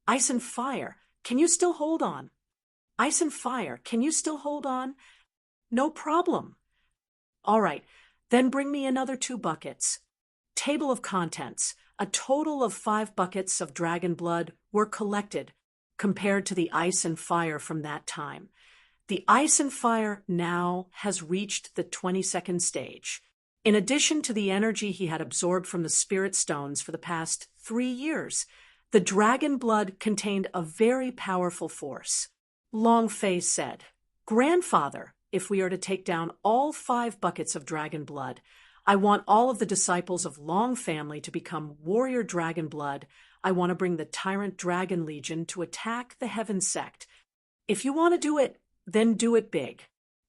Ice and fire, can you still hold on? Ice and fire, can you still hold on? No problem. All right, then bring me another 2 buckets. Table of contents. A total of 5 buckets of dragon blood were collected, compared to the ice and fire from that time. The ice and fire now has reached the 22nd stage. In addition to the energy he had absorbed from the spirit stones for the past 3 years, the dragon blood contained a very powerful force. Long Fei said, "Grandfather, if we are to take down all 5 buckets of dragon blood, I want all of the disciples of Long family to become warrior dragon blood. I want to bring the Tyrant Dragon Legion to attack the Heaven Sect. If you want to do it, then do it big.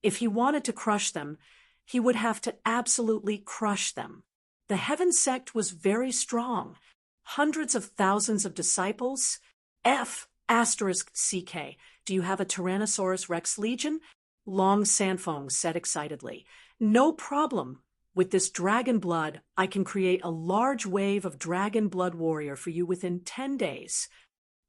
If he wanted to crush them, he would have to absolutely crush them." The Heaven Sect was very strong. Hundreds of thousands of disciples. F***CK, do you have a Tyrannosaurus Rex Legion? Long Sanfeng said excitedly. No problem. With this dragon blood, I can create a large wave of dragon blood warrior for you within 10 days.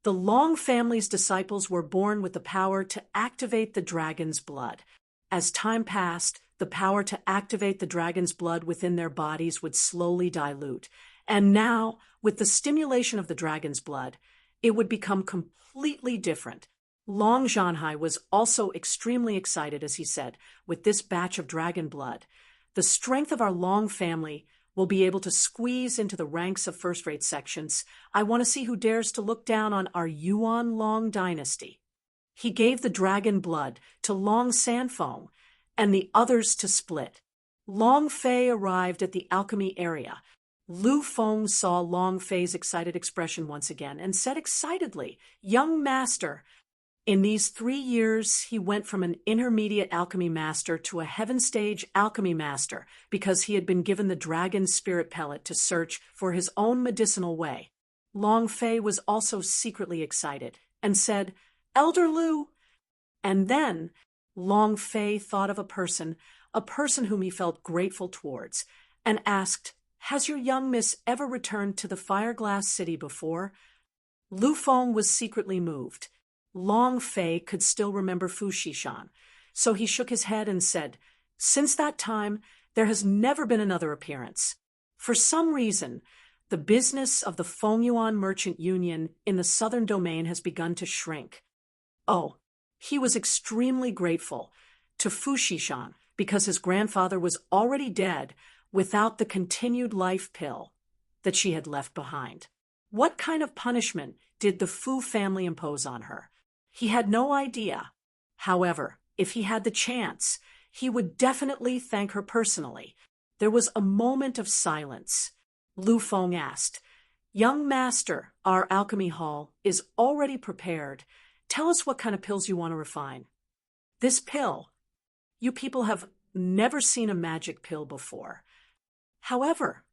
The Long family's disciples were born with the power to activate the dragon's blood. As time passed, the power to activate the dragon's blood within their bodies would slowly dilute. And now, with the stimulation of the dragon's blood, it would become completely different. Long Zhanhai was also extremely excited as he said, with this batch of dragon blood, the strength of our Long family will be able to squeeze into the ranks of first-rate sections. I want to see who dares to look down on our Yuan Long dynasty. He gave the dragon blood to Long Sanfeng and the others to split. Long Fei arrived at the alchemy area. Lu Feng saw Long Fei's excited expression once again and said excitedly, "Young master." In these 3 years, he went from an intermediate alchemy master to a heaven stage alchemy master because he had been given the dragon spirit pellet to search for his own medicinal way. Long Fei was also secretly excited and said, "Elder Lu." And then Long Fei thought of a person whom he felt grateful towards, and asked, "Has your young miss ever returned to the Fireglass City before?" Lu Feng was secretly moved. Long Fei could still remember Fu Xishan, so he shook his head and said, "Since that time, there has never been another appearance. For some reason, the business of the Fengyuan Merchant Union in the southern domain has begun to shrink." Oh, he was extremely grateful to Fu Xishan because his grandfather was already dead without the continued life pill that she had left behind. What kind of punishment did the Fu family impose on her? He had no idea. However, if he had the chance, he would definitely thank her personally. There was a moment of silence. Lu Feng asked, "Young master, our alchemy hall is already prepared. Tell us what kind of pills you want to refine." "This pill. You people have never seen a magic pill before. However,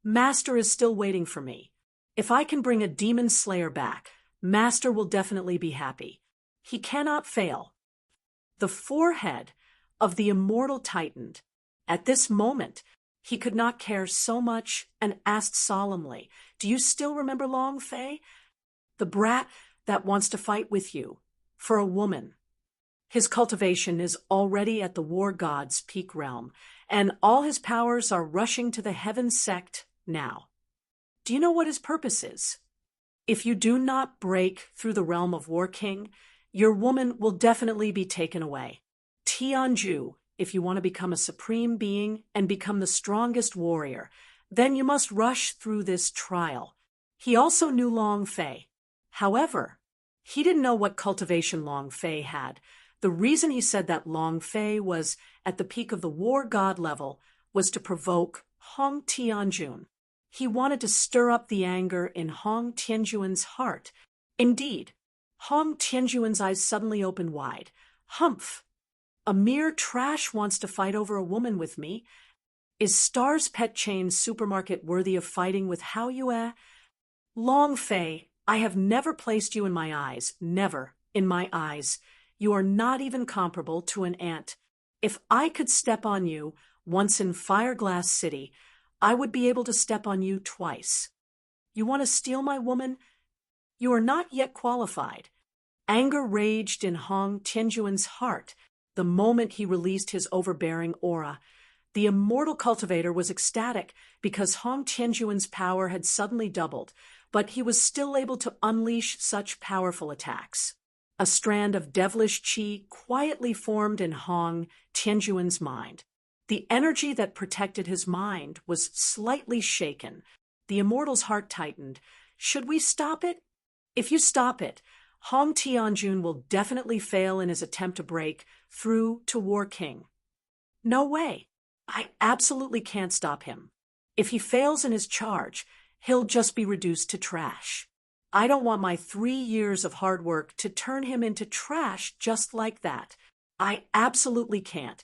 Master is still waiting for me. If I can bring a demon slayer back, Master will definitely be happy. He cannot fail." The forehead of the immortal tightened. At this moment, he could not care so much and asked solemnly, "Do you still remember Long Fei? The brat that wants to fight with you for a woman. His cultivation is already at the war god's peak realm, and all his powers are rushing to the Heaven Sect now. Do you know what his purpose is? If you do not break through the realm of War King, your woman will definitely be taken away. Tianju, if you want to become a supreme being and become the strongest warrior, then you must rush through this trial." He also knew Long Fei. However, he didn't know what cultivation Long Fei had. The reason he said that Long Fei was at the peak of the war god level was to provoke Hong Tianjun. He wanted to stir up the anger in Hong Tianjun's heart. Indeed, Hong Tianjun's eyes suddenly opened wide. "Humph! A mere trash wants to fight over a woman with me. Is Star's Pet Chain's supermarket worthy of fighting with Hao Yue? Long Fei, I have never placed you in my eyes, never in my eyes. You are not even comparable to an ant. If I could step on you once in Fireglass City, I would be able to step on you twice. You want to steal my woman? You are not yet qualified. Anger raged in Hong Tianjuan's heart the moment he released his overbearing aura. The immortal cultivator was ecstatic because Hong Tianjuan's power had suddenly doubled, but he was still able to unleash such powerful attacks. A strand of devilish qi quietly formed in Hong Tianjuan's mind. The energy that protected his mind was slightly shaken. The immortal's heart tightened. Should we stop it? If you stop it, Hong Tianjun will definitely fail in his attempt to break through to War King. No way. I absolutely can't stop him. If he fails in his charge, he'll just be reduced to trash. I don't want my 3 years of hard work to turn him into trash just like that. I absolutely can't.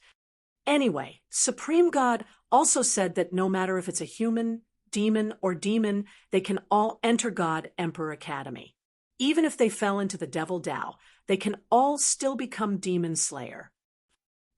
Anyway, Supreme God also said that no matter if it's a human, demon, or demon, they can all enter God Emperor Academy. Even if they fell into the Devil Tao, they can all still become Demon Slayer.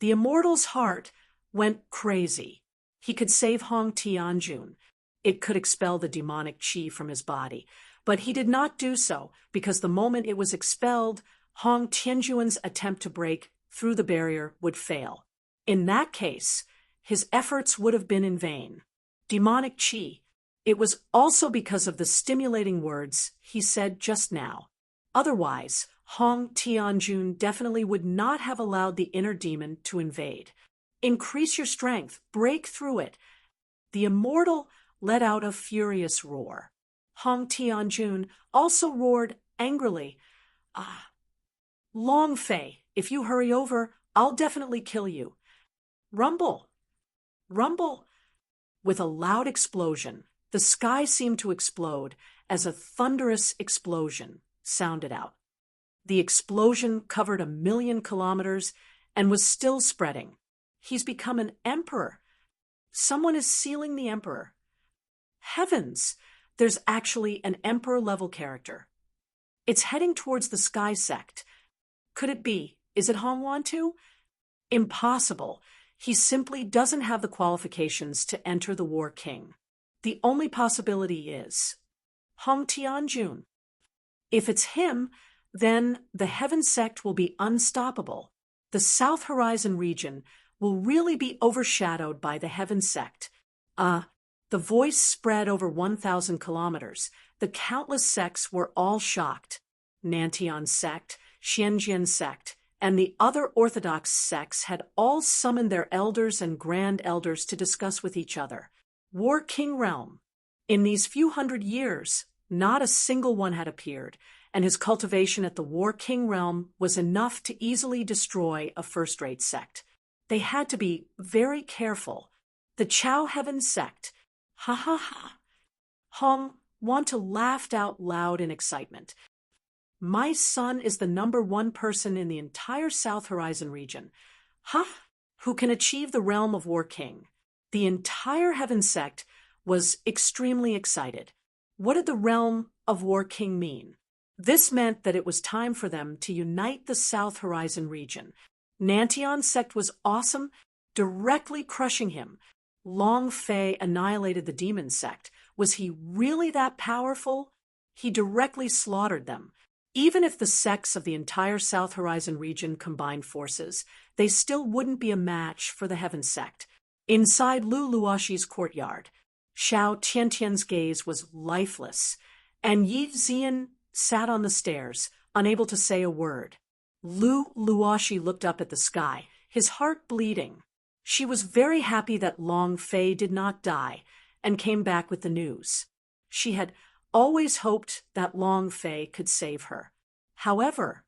The immortal's heart went crazy. He could save Hong Tianjun. It could expel the demonic qi from his body. But he did not do so because the moment it was expelled, Hong Tianjuan's attempt to break through the barrier would fail. In that case, his efforts would have been in vain. Demonic qi. It was also because of the stimulating words he said just now. Otherwise, Hong Tianjun definitely would not have allowed the inner demon to invade. Increase your strength, break through it. The immortal let out a furious roar. Hong Tianjun also roared angrily. Long Fei, if you hurry over, I'll definitely kill you. Rumble! Rumble! With a loud explosion, the sky seemed to explode as a thunderous explosion sounded out. The explosion covered 1,000,000 kilometers and was still spreading. He's become an emperor. Someone is sealing the emperor. Heavens! There's actually an emperor-level character. It's heading towards the Sky Sect. Could it be? Is it Hong Wantu? Impossible. He simply doesn't have the qualifications to enter the War King. The only possibility is Hong Tianjun. If it's him, then the Heaven Sect will be unstoppable. The South Horizon region will really be overshadowed by the Heaven Sect. The voice spread over 1,000 kilometers. The countless sects were all shocked. Nantian Sect, Xianjian Sect, and the other Orthodox sects had all summoned their elders and grand elders to discuss with each other. War King realm. In these few hundred years, not a single one had appeared, and his cultivation at the War King realm was enough to easily destroy a first-rate sect. They had to be very careful. The Chao Heaven Sect. Ha ha ha. Hong Wanta laughed out loud in excitement. My son is the #1 person in the entire South Horizon region. Who can achieve the realm of War King. The entire Heaven Sect was extremely excited. What did the realm of War King mean? This meant that it was time for them to unite the South Horizon region. Nantian Sect was awesome, directly crushing him. Long Fei annihilated the Demon Sect. Was he really that powerful? He directly slaughtered them. Even if the sects of the entire South Horizon region combined forces, they still wouldn't be a match for the Heaven Sect. Inside Lu Luoshi's courtyard, Xiao Tiantian's gaze was lifeless, and Yi Zian sat on the stairs, unable to say a word. Lu Luoshi looked up at the sky, his heart bleeding. She was very happy that Long Fei did not die, and came back with the news. She had always hoped that Long Fei could save her. However,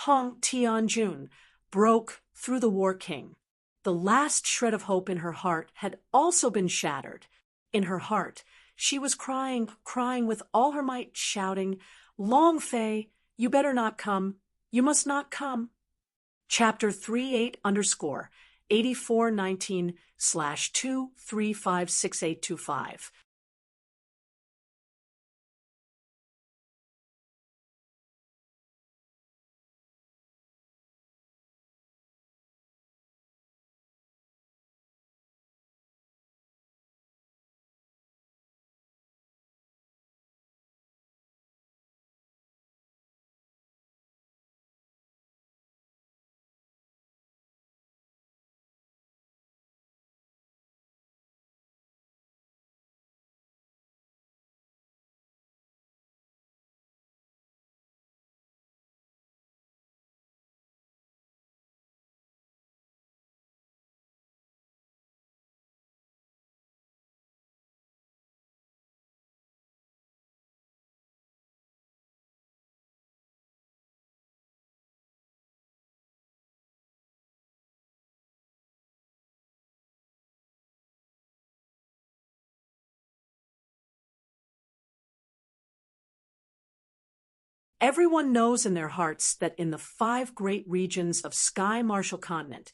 Hong Tianjun broke through the War King. The last shred of hope in her heart had also been shattered. In her heart, she was crying with all her might, shouting, Long Fei, you better not come. You must not come. Chapter 38_8419/2356825 Everyone knows in their hearts that in the 5 great regions of Sky Marshall Continent,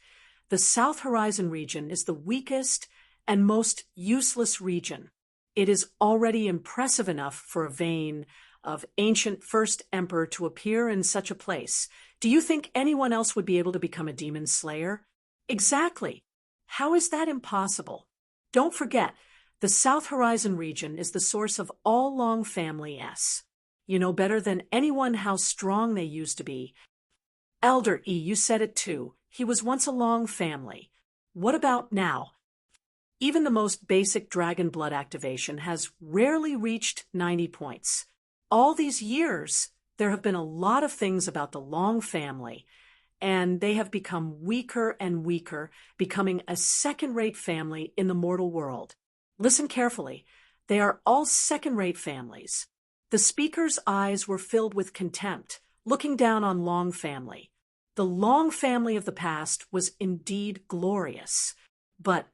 the South Horizon region is the weakest and most useless region. It is already impressive enough for a vein of ancient first emperor to appear in such a place. Do you think anyone else would be able to become a demon slayer? Exactly. How is that impossible? Don't forget, the South Horizon region is the source of all Long family S. You know better than anyone how strong they used to be. Elder E, you said it too. He was once a Long family. What about now? Even the most basic dragon blood activation has rarely reached 90 points. All these years, there have been a lot of things about the Long family, and they have become weaker and weaker, becoming a second-rate family in the mortal world. Listen carefully. They are all second-rate families. The speaker's eyes were filled with contempt, looking down on Long family. The Long family of the past was indeed glorious, but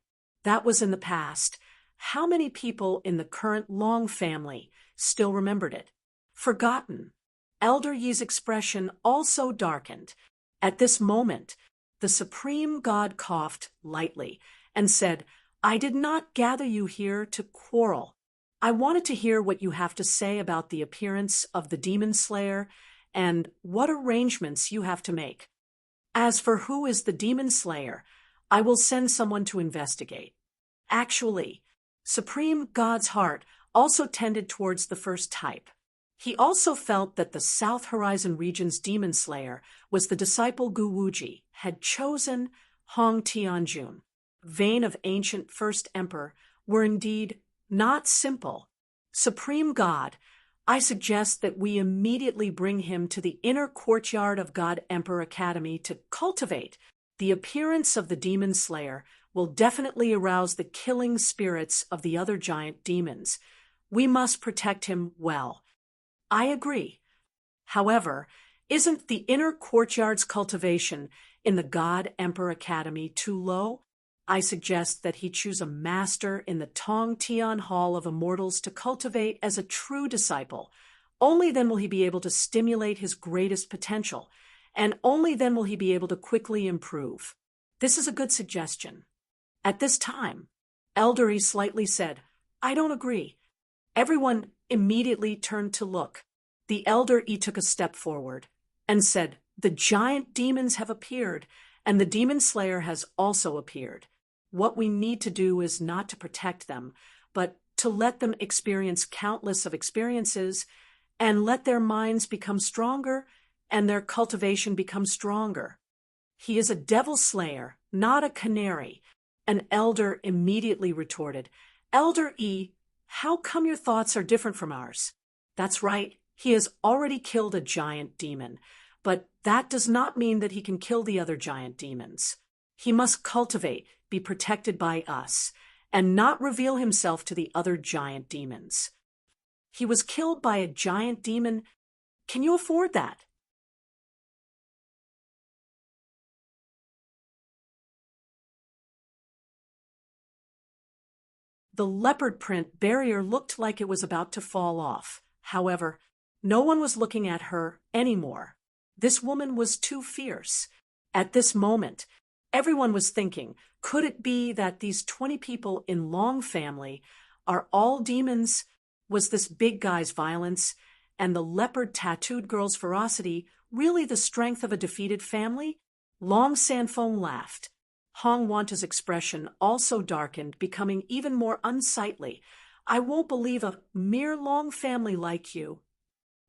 that was in the past. How many people in the current Long family still remembered it? Forgotten. Elder Yi's expression also darkened. At this moment, the supreme god coughed lightly and said, "I did not gather you here to quarrel. I wanted to hear what you have to say about the appearance of the demon slayer and what arrangements you have to make. As for who is the demon slayer, I will send someone to investigate." Actually, Supreme God's heart also tended towards the first type. He also felt that the South Horizon region's demon slayer was the disciple Gu Wuji had chosen Hong Tianjun. Vein of ancient first emperor were indeed not simple. Supreme God, I suggest that we immediately bring him to the inner courtyard of God Emperor Academy to cultivate. The appearance of the demon slayer will definitely arouse the killing spirits of the other giant demons. We must protect him well. I agree. However, isn't the inner courtyard's cultivation in the God Emperor Academy too low? I suggest that he choose a master in the Tong Tian Hall of Immortals to cultivate as a true disciple. Only then will he be able to stimulate his greatest potential, and only then will he be able to quickly improve. This is a good suggestion. At this time, Elder E slightly said, "I don't agree." Everyone immediately turned to look. The Elder E took a step forward and said, "The giant demons have appeared, and the demon slayer has also appeared. What we need to do is not to protect them, but to let them experience countless of experiences and let their minds become stronger and their cultivation become stronger. He is a devil slayer, not a canary." An elder immediately retorted, "Elder E, how come your thoughts are different from ours?" That's right, he has already killed a giant demon, but that does not mean that he can kill the other giant demons. He must cultivate, be protected by us, and not reveal himself to the other giant demons. He was killed by a giant demon. Can you afford that? The leopard print barrier looked like it was about to fall off. However, no one was looking at her anymore. This woman was too fierce. At this moment, everyone was thinking, could it be that these 20 people in Long family are all demons? Was this big guy's violence and the leopard tattooed girl's ferocity really the strength of a defeated family? Long Sanfeng laughed. Hong Wanta's expression also darkened, becoming even more unsightly. "I won't believe a mere Long family like you."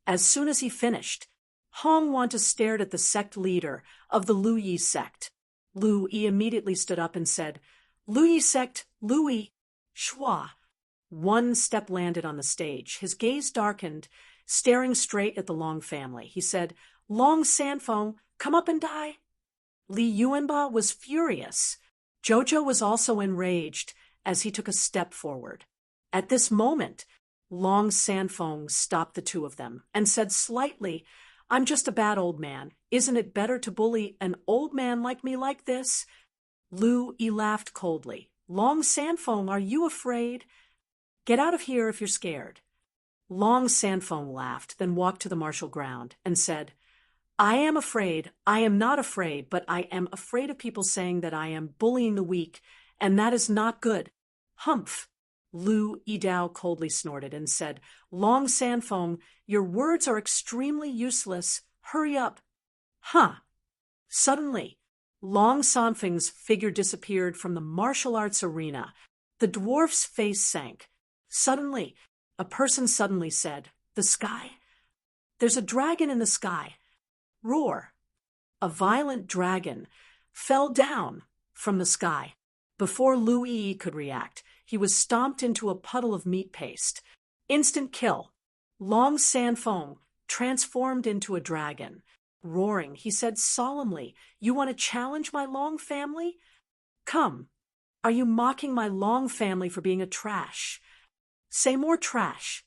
As soon as he finished, Hong Wanta stared at the sect leader of the Lu Yi sect. Lu Yi immediately stood up and said, "Lu Yi sect, Lu Yi, Shua." One step landed on the stage. His gaze darkened, staring straight at the Long family. He said, "Long Sanfeng, come up and die." Li Yuanba was furious. Jojo was also enraged as he took a step forward. At this moment, Long Sanfeng stopped the two of them and said slightly, "I'm just a bad old man. Isn't it better to bully an old man like me like this?" Lu Yi laughed coldly. "Long Sanfeng, are you afraid? Get out of here if you're scared." Long Sandfoam laughed, then walked to the martial ground and said, I am afraid. I am not afraid, but I am afraid of people saying that I am bullying the weak, and that is not good. Humph! Lu Yidao coldly snorted and said, Long Sandfoam, your words are extremely useless. Hurry up. Huh. Suddenly, Long Sanfeng's figure disappeared from the martial arts arena. The dwarf's face sank. Suddenly, a person suddenly said, The sky? There's a dragon in the sky. Roar. A violent dragon fell down from the sky. Before Lu Yi could react, he was stomped into a puddle of meat paste. Instant kill. Long Sandfoam transformed into a dragon. Roaring, he said solemnly, You want to challenge my Long family? Come. Are you mocking my Long family for being a trash? Say more trash.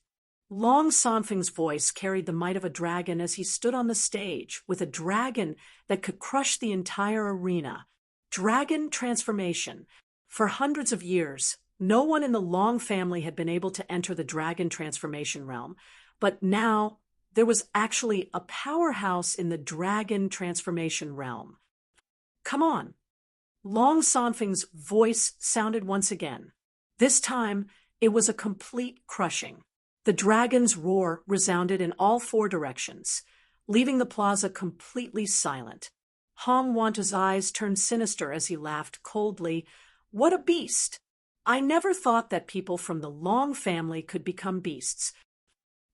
Long Sanfeng's voice carried the might of a dragon as he stood on the stage with a dragon that could crush the entire arena. Dragon transformation. For hundreds of years, no one in the Long family had been able to enter the dragon transformation realm, but now there was actually a powerhouse in the dragon transformation realm. Come on. Long Sanfeng's voice sounded once again. This time, it was a complete crushing. The dragon's roar resounded in all four directions, leaving the plaza completely silent. Hong Wanta's eyes turned sinister as he laughed coldly. What a beast! I never thought that people from the Long family could become beasts.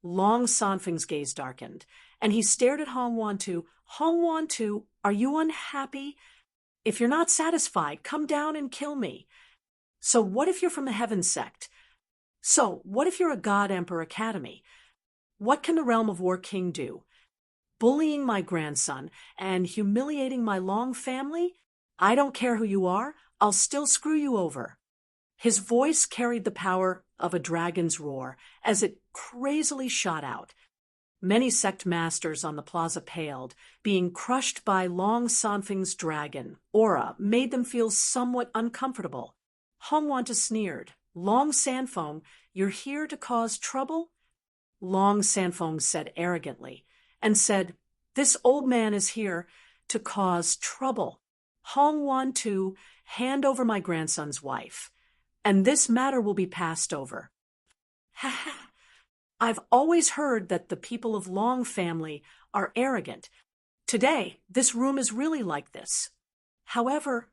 Long Sanfeng's gaze darkened, and he stared at Hong Wantu. Hong Wantu, are you unhappy? If you're not satisfied, come down and kill me. So what if you're from the Heaven sect? So what if you're a God Emperor Academy? What can the Realm of War King do? Bullying my grandson and humiliating my Long family? I don't care who you are, I'll still screw you over. His voice carried the power of a dragon's roar as it crazily shot out. Many sect masters on the plaza paled. Being crushed by Long Sanfeng's dragon aura made them feel somewhat uncomfortable. Hong Wanta sneered. Long Sandfoam, you're here to cause trouble? Long Sandfoam said arrogantly, and said, This old man is here to cause trouble. Hong Wantu, hand over my grandson's wife, and this matter will be passed over. Ha ha! I've always heard that the people of Long family are arrogant. Today, this room is really like this. However,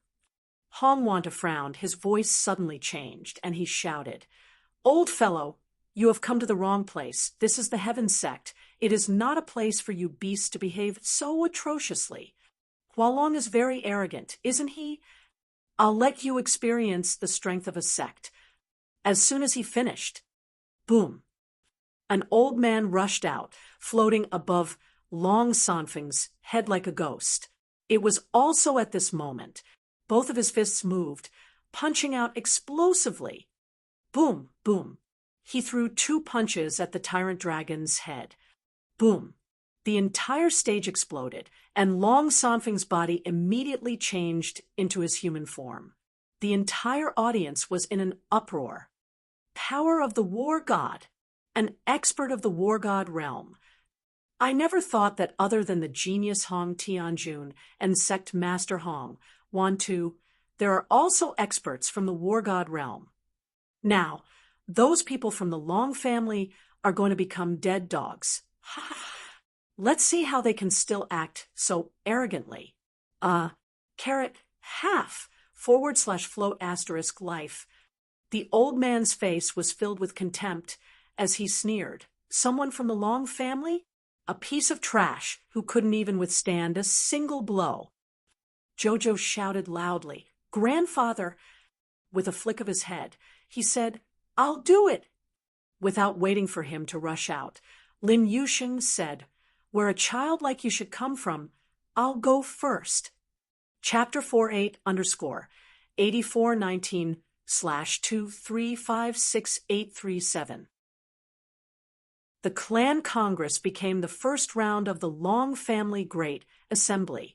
Hong Wanta frowned. His voice suddenly changed, and he shouted, Old fellow, you have come to the wrong place. This is the Heaven sect. It is not a place for you beasts to behave so atrociously. Hualong is very arrogant, isn't he? I'll let you experience the strength of a sect. As soon as he finished, boom, an old man rushed out, floating above Long Sanfeng's head like a ghost. It was also at this moment both of his fists moved, punching out explosively. Boom, boom. He threw 2 punches at the tyrant dragon's head. Boom. The entire stage exploded, and Long Sanfeng's body immediately changed into his human form. The entire audience was in an uproar. Power of the War God, an expert of the War God realm. I never thought that other than the genius Hong Tianjun and sect master Hong Wantu, there are also experts from the War God realm. Now, those people from the Long family are going to become dead dogs. Let's see how they can still act so arrogantly. Caret half /float* life. The old man's face was filled with contempt as he sneered. Someone from the Long family? A piece of trash who couldn't even withstand a single blow. Jojo shouted loudly, Grandfather! With a flick of his head, he said, I'll do it! Without waiting for him to rush out, Lin Yusheng said, Where a child like you should come from, I'll go first. Chapter 48_8419/2356837. The Clan Congress became the first round of the Long Family Great Assembly.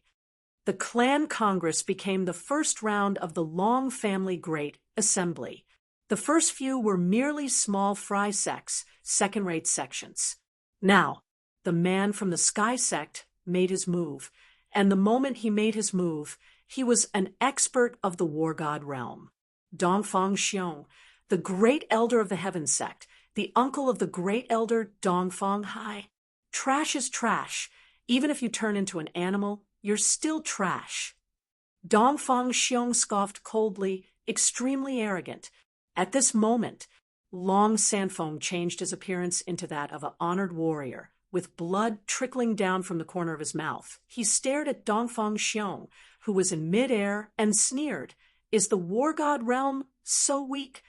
The Clan Congress became the first round of the Long Family Great Assembly. The first few were merely small fry sects, second-rate sections. Now, the man from the sky sect made his move, and the moment he made his move, he was an expert of the war god realm. Dongfang Xiong, the great elder of the heaven sect, the uncle of the great elder Dongfang Hai. Trash is trash. Even if you turn into an animal, you're still trash. Dongfang Xiong scoffed coldly, extremely arrogant. At this moment, Long Sanfeng changed his appearance into that of an honored warrior, with blood trickling down from the corner of his mouth. He stared at Dongfang Xiong, who was in midair, and sneered, "Is the war god realm so weak?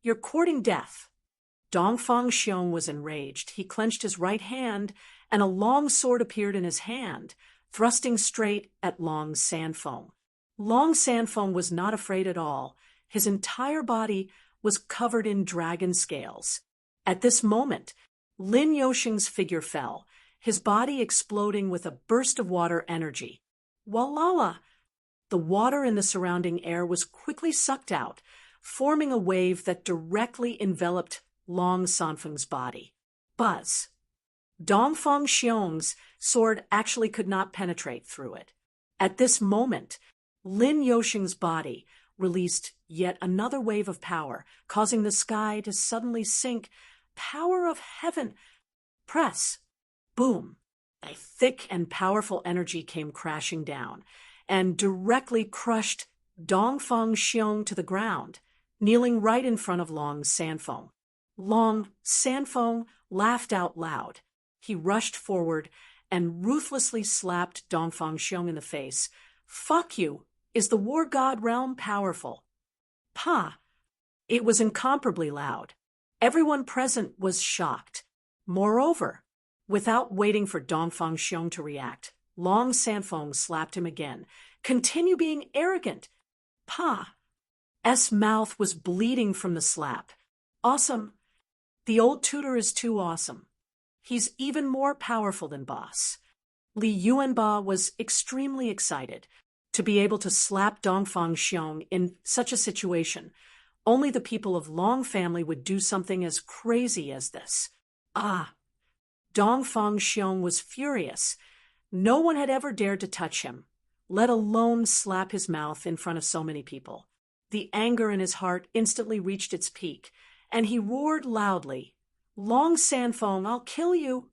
You're courting death." Dongfang Xiong was enraged. He clenched his right hand, and a long sword appeared in his hand, thrusting straight at Long Sanfeng. Long Sanfeng was not afraid at all. His entire body was covered in dragon scales. At this moment, Lin Yoxing's figure fell, his body exploding with a burst of water energy. Walala! The water in the surrounding air was quickly sucked out, forming a wave that directly enveloped Long Sanfeng's body. Buzz! Dongfang Xiong's sword actually could not penetrate through it. At this moment, Lin Yoxing's body released yet another wave of power, causing the sky to suddenly sink. Power of heaven! Press! Boom! A thick and powerful energy came crashing down and directly crushed Dongfang Xiong to the ground, kneeling right in front of Long Sanfeng. Long Sanfeng laughed out loud. He rushed forward and ruthlessly slapped Dongfang Xiong in the face. "Fuck you! Is the war god realm powerful?" "Pa!" It was incomparably loud. Everyone present was shocked. Moreover, without waiting for Dongfang Xiong to react, Long Sanfeng slapped him again. "Continue being arrogant." "Pa!" S' mouth was bleeding from the slap. "Awesome. The old tutor is too awesome. He's even more powerful than boss." Li Yuanba was extremely excited to be able to slap Dongfang Xiong in such a situation. Only the people of Long family would do something as crazy as this. Dongfang Xiong was furious. No one had ever dared to touch him, let alone slap his mouth in front of so many people. The anger in his heart instantly reached its peak, and he roared loudly, "Long Sanfeng, I'll kill you!"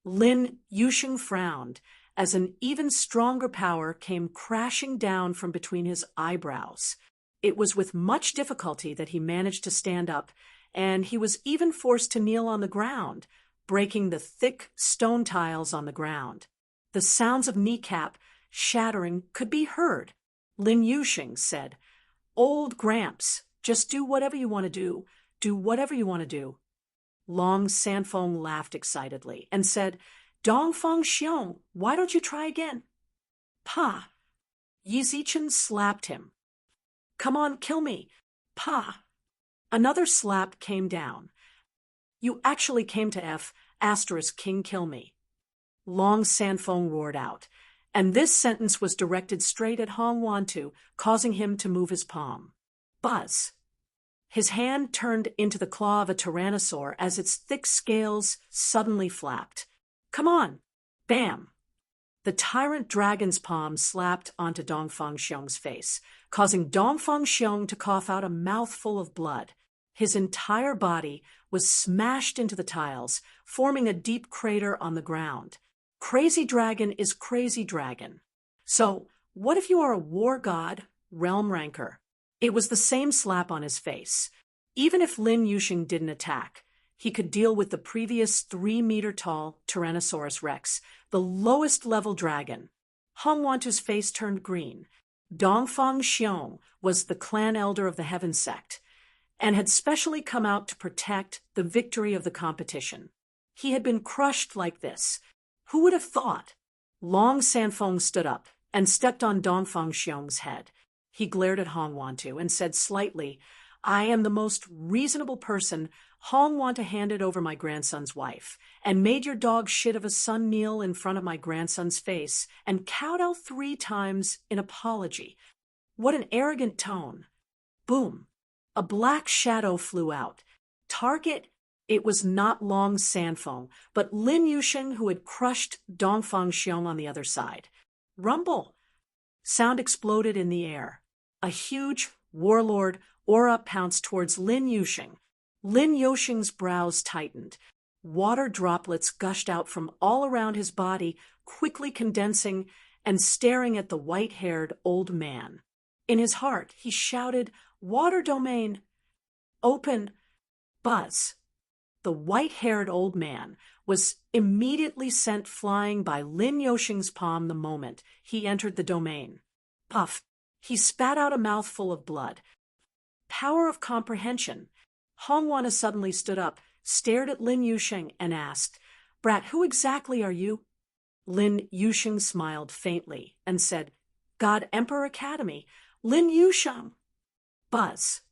Lin Yuxing frowned as an even stronger power came crashing down from between his eyebrows. It was with much difficulty that he managed to stand up, and he was even forced to kneel on the ground, breaking the thick stone tiles on the ground. The sounds of kneecap shattering could be heard. Lin Yuxing said, "Old Gramps, just do whatever you want to do. Do whatever you want to do." Long Sanfeng laughed excitedly and said, "Dongfang Xiong, why don't you try again?" "Pa!" Yi Zichen slapped him. "Come on, kill me. Pa!" Another slap came down. "You actually came to F*** King kill me." Long Sanfeng roared out, and this sentence was directed straight at Hong Wantu, causing him to move his palm. Buzz! His hand turned into the claw of a tyrannosaur as its thick scales suddenly flapped. "Come on!" Bam! The tyrant dragon's palm slapped onto Dongfang Xiong's face, causing Dongfang Xiong to cough out a mouthful of blood. His entire body was smashed into the tiles, forming a deep crater on the ground. Crazy dragon is crazy dragon. So, what if you are a war god, realm ranker? It was the same slap on his face. Even if Lin Yuxing didn't attack, he could deal with the previous 3-meter-tall Tyrannosaurus Rex, the lowest level dragon. Hong Wantu's face turned green. Dongfang Xiong was the clan elder of the Heaven Sect, and had specially come out to protect the victory of the competition. He had been crushed like this. Who would have thought? Long Sanfeng stood up and stepped on Dongfang Xiong's head. He glared at Hong Wantu and said slightly, "I am the most reasonable person. Hong Wantu handed over my grandson's wife and made your dog shit of a son kneel in front of my grandson's face and kowtow 3 times in apology. What an arrogant tone." Boom! A black shadow flew out. Target It was not Long Sanfeng, but Lin Yusheng who had crushed Dongfang Xiong on the other side. Rumble! Sound exploded in the air. A huge warlord aura pounced towards Lin Yusheng. Lin Yusheng's brows tightened. Water droplets gushed out from all around his body, quickly condensing and staring at the white-haired old man. In his heart, he shouted, "Water domain! Open!" Buzz! The white-haired old man was immediately sent flying by Lin Yusheng's palm the moment he entered the domain. Puff! He spat out a mouthful of blood. Power of comprehension. Hongwana suddenly stood up, stared at Lin Yusheng, and asked, "Brat, who exactly are you?" Lin Yusheng smiled faintly and said, "God Emperor Academy, Lin Yusheng." Buzz!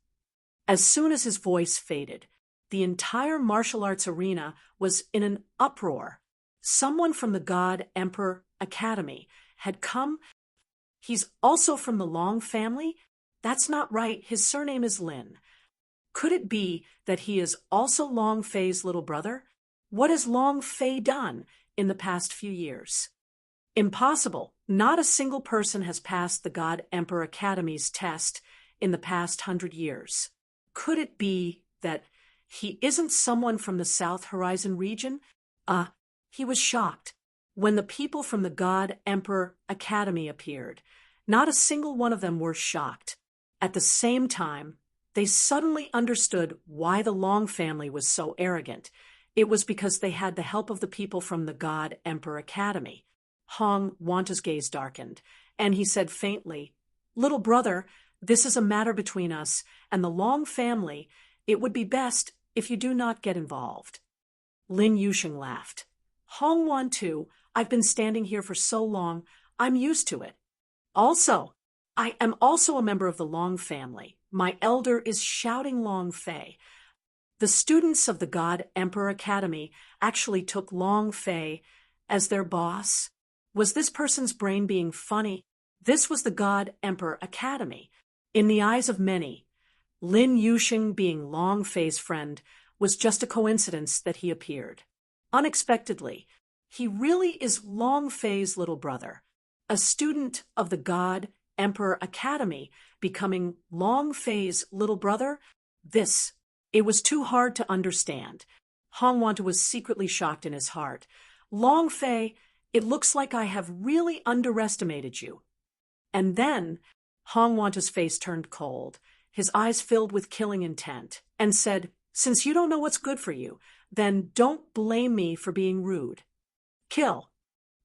As soon as his voice faded, the entire martial arts arena was in an uproar. Someone from the God Emperor Academy had come. He's also from the Long family? That's not right. His surname is Lin. Could it be that he is also Long Fei's little brother? What has Long Fei done in the past few years? Impossible. Not a single person has passed the God Emperor Academy's test in the past 100 years. Could it be that he isn't someone from the South Horizon region? He was shocked when the people from the God Emperor Academy appeared. Not a single one of them were shocked. At the same time, they suddenly understood why the Long family was so arrogant. It was because they had the help of the people from the God Emperor Academy. Hong Wanta's gaze darkened, and he said faintly, "Little brother, this is a matter between us and the Long family. It would be best if you do not get involved." Lin Yusheng laughed. "Hong Wan too, I've been standing here for so long, I'm used to it. Also, I am also a member of the Long family. My elder is shouting Long Fei." The students of the God Emperor Academy actually took Long Fei as their boss. Was this person's brain being funny? This was the God Emperor Academy. In the eyes of many, Lin Yusheng being Long Fei's friend was just a coincidence that he appeared. Unexpectedly, he really is Long Fei's little brother, a student of the God Emperor Academy becoming Long Fei's little brother. It was too hard to understand. Hong Wanta was secretly shocked in his heart. "Long Fei, it looks like I have really underestimated you." And then Hong Wanta's face turned cold, his eyes filled with killing intent, and said, "Since you don't know what's good for you, then don't blame me for being rude. Kill."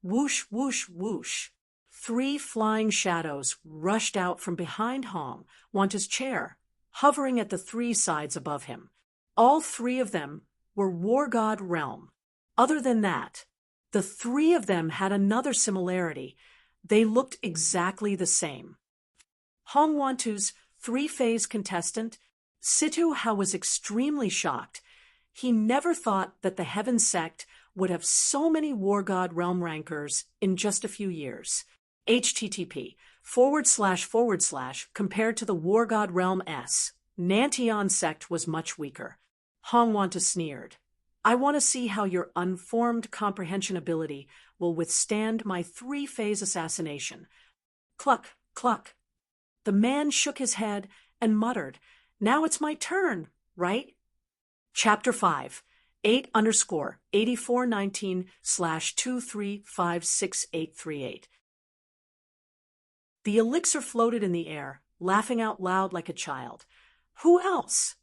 Whoosh, whoosh, whoosh. 3 flying shadows rushed out from behind Hong Wanta's chair, hovering at the 3 sides above him. All 3 of them were War God realm. Other than that, the 3 of them had another similarity. They looked exactly the same. Hong Wantu's 3-phase contestant, Situ Hao, was extremely shocked. He never thought that the Heaven Sect would have so many War God realm rankers in just a few years. http:// compared to the War God realm S, Nantian sect was much weaker. Hong Wanta sneered. "I want to see how your unformed comprehension ability will withstand my 3-phase assassination." Cluck, cluck. The man shook his head and muttered, "Now it's my turn, right?" Chapter 5, 8_8419/2356838. The elixir floated in the air, laughing out loud like a child. Who else?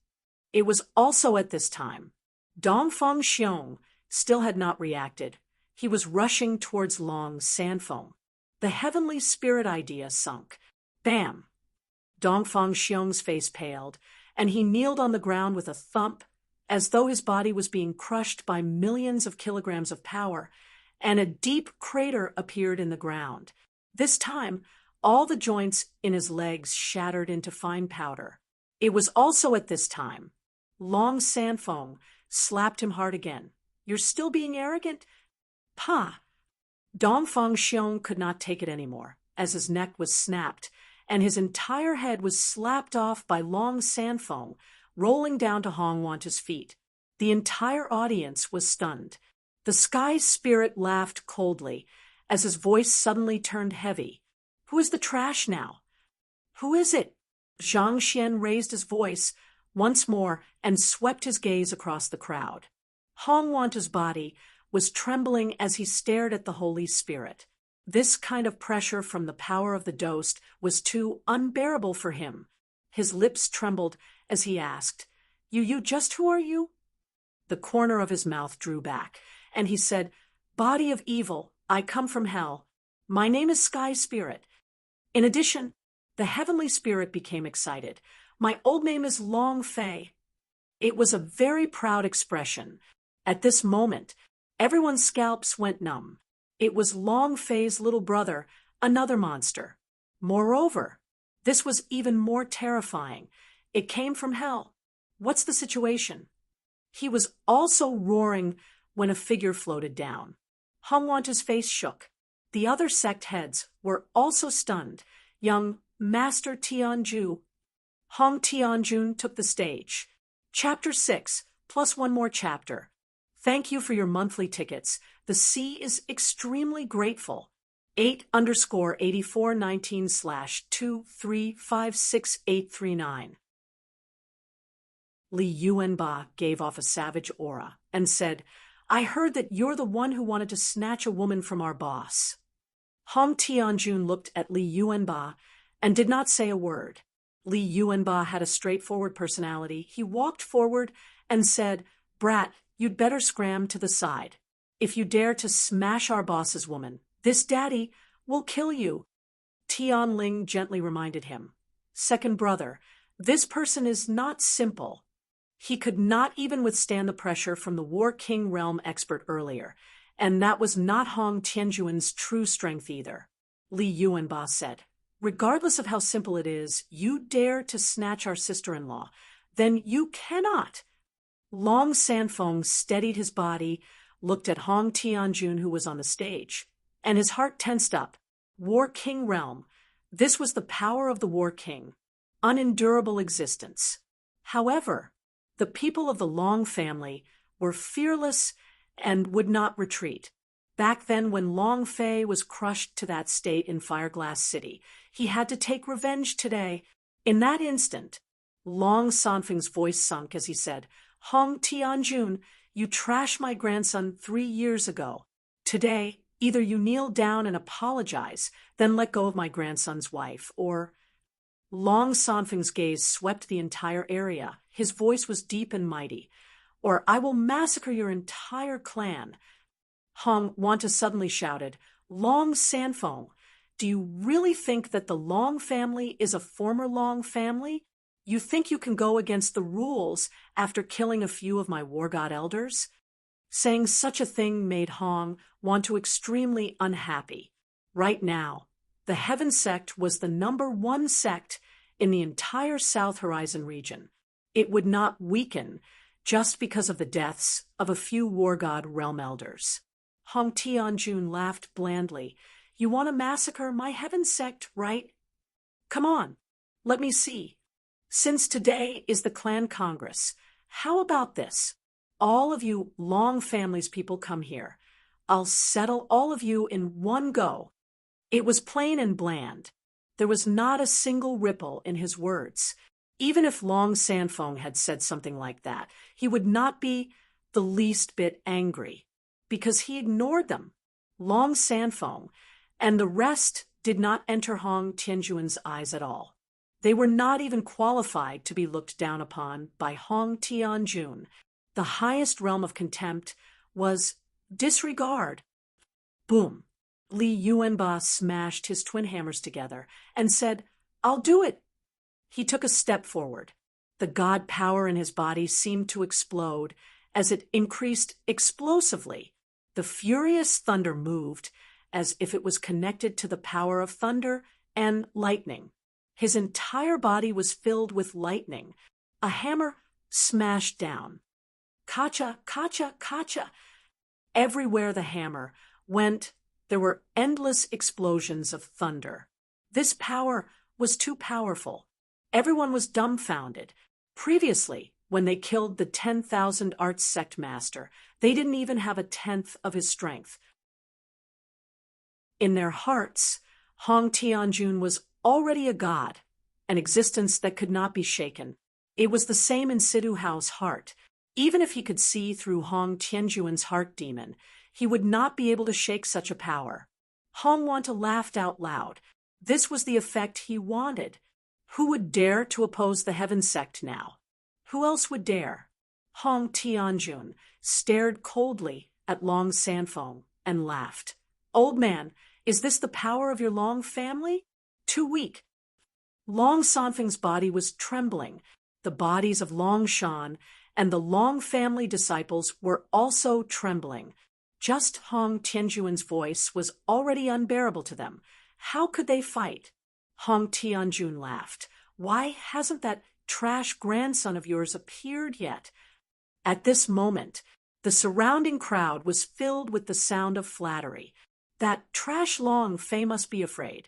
It was also at this time. Dongfang Xiong still had not reacted. He was rushing towards Long Sanfeng. The heavenly spirit idea sunk. Bam! Dongfang Xiong's face paled, and he kneeled on the ground with a thump, as though his body was being crushed by millions of kilograms of power, and a deep crater appeared in the ground. This time, all the joints in his legs shattered into fine powder. It was also at this time. Long Sanfeng slapped him hard again. "You're still being arrogant?" "Pa!" Dongfang Xiong could not take it anymore, as his neck was snapped, and his entire head was slapped off by Long Sanfeng, rolling down to Hong Wanta's feet. The entire audience was stunned. The sky spirit laughed coldly as his voice suddenly turned heavy. "Who is the trash now? Who is it?" Zhang Xian raised his voice once more and swept his gaze across the crowd. Hong Wanta's body was trembling as he stared at the Holy Spirit. This kind of pressure from the power of the Dost was too unbearable for him. His lips trembled as he asked, You just who are you?" The corner of his mouth drew back, and he said, "Body of evil, I come from hell. My name is Sky Spirit. In addition, the heavenly spirit became excited. My old name is Long Fei." It was a very proud expression. At this moment, everyone's scalps went numb. It was Long Fei's little brother, another monster. Moreover, this was even more terrifying. It came from hell. What's the situation? He was also roaring when a figure floated down. Hong Wanta's face shook. The other sect heads were also stunned. Young Master Tianju. Hong Tianjun took the stage. Chapter 6, plus one more chapter. Thank you for your monthly tickets. The sea is extremely grateful. 8_8419/2356839. Li Yuanba gave off a savage aura and said, "I heard that you're the one who wanted to snatch a woman from our boss." Hong Tianjun looked at Li Yuanba and did not say a word. Li Yuanba had a straightforward personality. He walked forward and said, "Brat, you'd better scram to the side. If you dare to smash our boss's woman, this daddy will kill you." Tian Ling gently reminded him, "Second brother, this person is not simple." He could not even withstand the pressure from the War King realm expert earlier, and that was not Hong Tianjuan's true strength either. Li Yuanba said, "Regardless of how simple it is, you dare to snatch our sister-in-law, then you cannot." Long Sanfeng steadied his body, looked at Hong Tianjun, who was on the stage, and his heart tensed up. War King realm. This was the power of the War King. Unendurable existence. However, the people of the Long family were fearless and would not retreat. Back then, when Long Fei was crushed to that state in Fireglass City, he had to take revenge today. In that instant, Long Sanfeng's voice sunk as he said, "Hong Tianjun, you trashed my grandson 3 years ago. Today, either you kneel down and apologize, then let go of my grandson's wife, or—" Long Sanfeng's gaze swept the entire area. His voice was deep and mighty. "Or I will massacre your entire clan." Hong Wanta suddenly shouted, "Long Sanfeng, do you really think that the Long family is a former Long family? You think you can go against the rules after killing a few of my war god elders?" Saying such a thing made Hong Wanta extremely unhappy. Right now, the Heaven sect was the #1 sect in the entire South Horizon region. It would not weaken just because of the deaths of a few war god realm elders. Hong Tianjun laughed blandly. "You want to massacre my Heaven sect, right? Come on, let me see. Since today is the clan congress, how about this? All of you Long family's people come here. I'll settle all of you in one go." It was plain and bland. There was not a single ripple in his words. Even if Long Sanfeng had said something like that, he would not be the least bit angry, because he ignored them. Long Sanfeng and the rest did not enter Hong Tianjuan's eyes at all. They were not even qualified to be looked down upon by Hong Tianjun. The highest realm of contempt was disregard. Boom. Li Yuanba smashed his twin hammers together and said, "I'll do it." He took a step forward. The god power in his body seemed to explode as it increased explosively. The furious thunder moved as if it was connected to the power of thunder and lightning. His entire body was filled with lightning. A hammer smashed down. Kacha, kacha, kacha. Everywhere the hammer went, there were endless explosions of thunder. This power was too powerful. Everyone was dumbfounded. Previously, when they killed the 10,000 arts sect master. They didn't even have a tenth of his strength. In their hearts, Hong Tianjun was already a god, an existence that could not be shaken. It was the same in Sidu Hao's heart. Even if he could see through Hong Tianjuan's heart demon, he would not be able to shake such a power. Hong Wanta laughed out loud. This was the effect he wanted. Who would dare to oppose the Heaven sect now? Who else would dare? Hong Tianjun stared coldly at Long Sanfeng and laughed. Old man, is this the power of your Long family? Too weak. Long Sanfeng's body was trembling. The bodies of Long Shan and the Long family disciples were also trembling. Just Hong Tianjuan's voice was already unbearable to them. How could they fight? Hong Tianjun laughed. Why hasn't that trash grandson of yours appeared yet? At this moment, the surrounding crowd was filled with the sound of flattery. That trash Long Fei must be afraid.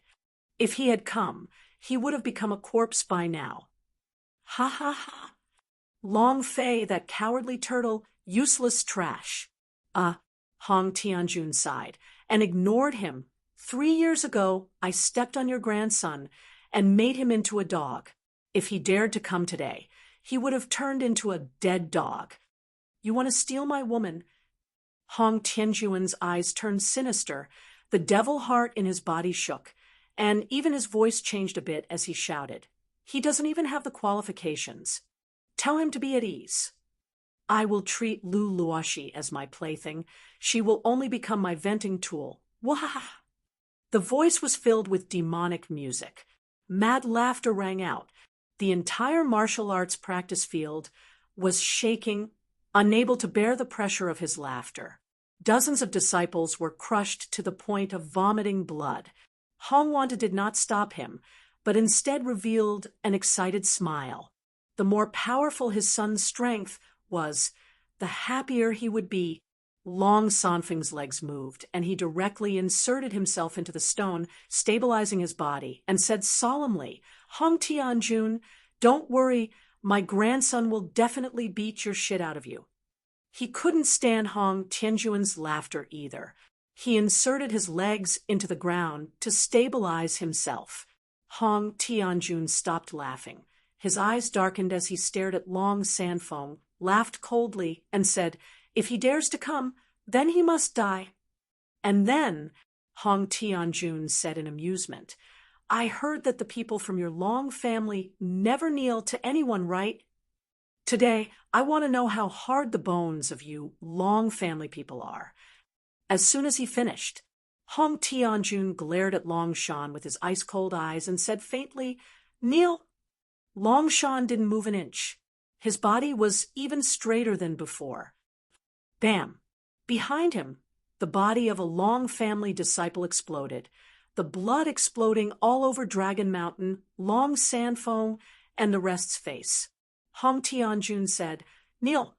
If he had come, he would have become a corpse by now. Ha ha ha. Long Fei, that cowardly turtle, useless trash. Hong Tianjun sighed and ignored him. 3 years ago, I stepped on your grandson and made him into a dog. If he dared to come today, he would have turned into a dead dog. You want to steal my woman? Hong Tianjuan's eyes turned sinister. The devil heart in his body shook, and even his voice changed a bit as he shouted. He doesn't even have the qualifications. Tell him to be at ease. I will treat Lu Luoshi as my plaything. She will only become my venting tool. Wah! The voice was filled with demonic music. Mad laughter rang out. The entire martial arts practice field was shaking, unable to bear the pressure of his laughter. Dozens of disciples were crushed to the point of vomiting blood. Hong Wanta did not stop him, but instead revealed an excited smile. The more powerful his son's strength was, the happier he would be. Long Sanfeng's legs moved, and he directly inserted himself into the stone, stabilizing his body, and said solemnly, Hong Tianjun, don't worry, my grandson will definitely beat your shit out of you. He couldn't stand Hong Tianjuan's laughter either. He inserted his legs into the ground to stabilize himself. Hong Tianjun stopped laughing. His eyes darkened as he stared at Long Sanfeng, laughed coldly, and said, If he dares to come, then he must die. And then, Hong Tianjun said in amusement, I heard that the people from your Long family never kneel to anyone, right? Today, I want to know how hard the bones of you Long family people are. As soon as he finished, Hong Tianjun glared at Long Shan with his ice-cold eyes and said faintly, Kneel. Long Shan didn't move an inch. His body was even straighter than before. Bam! Behind him, the body of a Long family disciple exploded, the blood exploding all over Dragon Mountain, Long Sanfeng, and the rest's face. Hong Tianjun said, Kneel.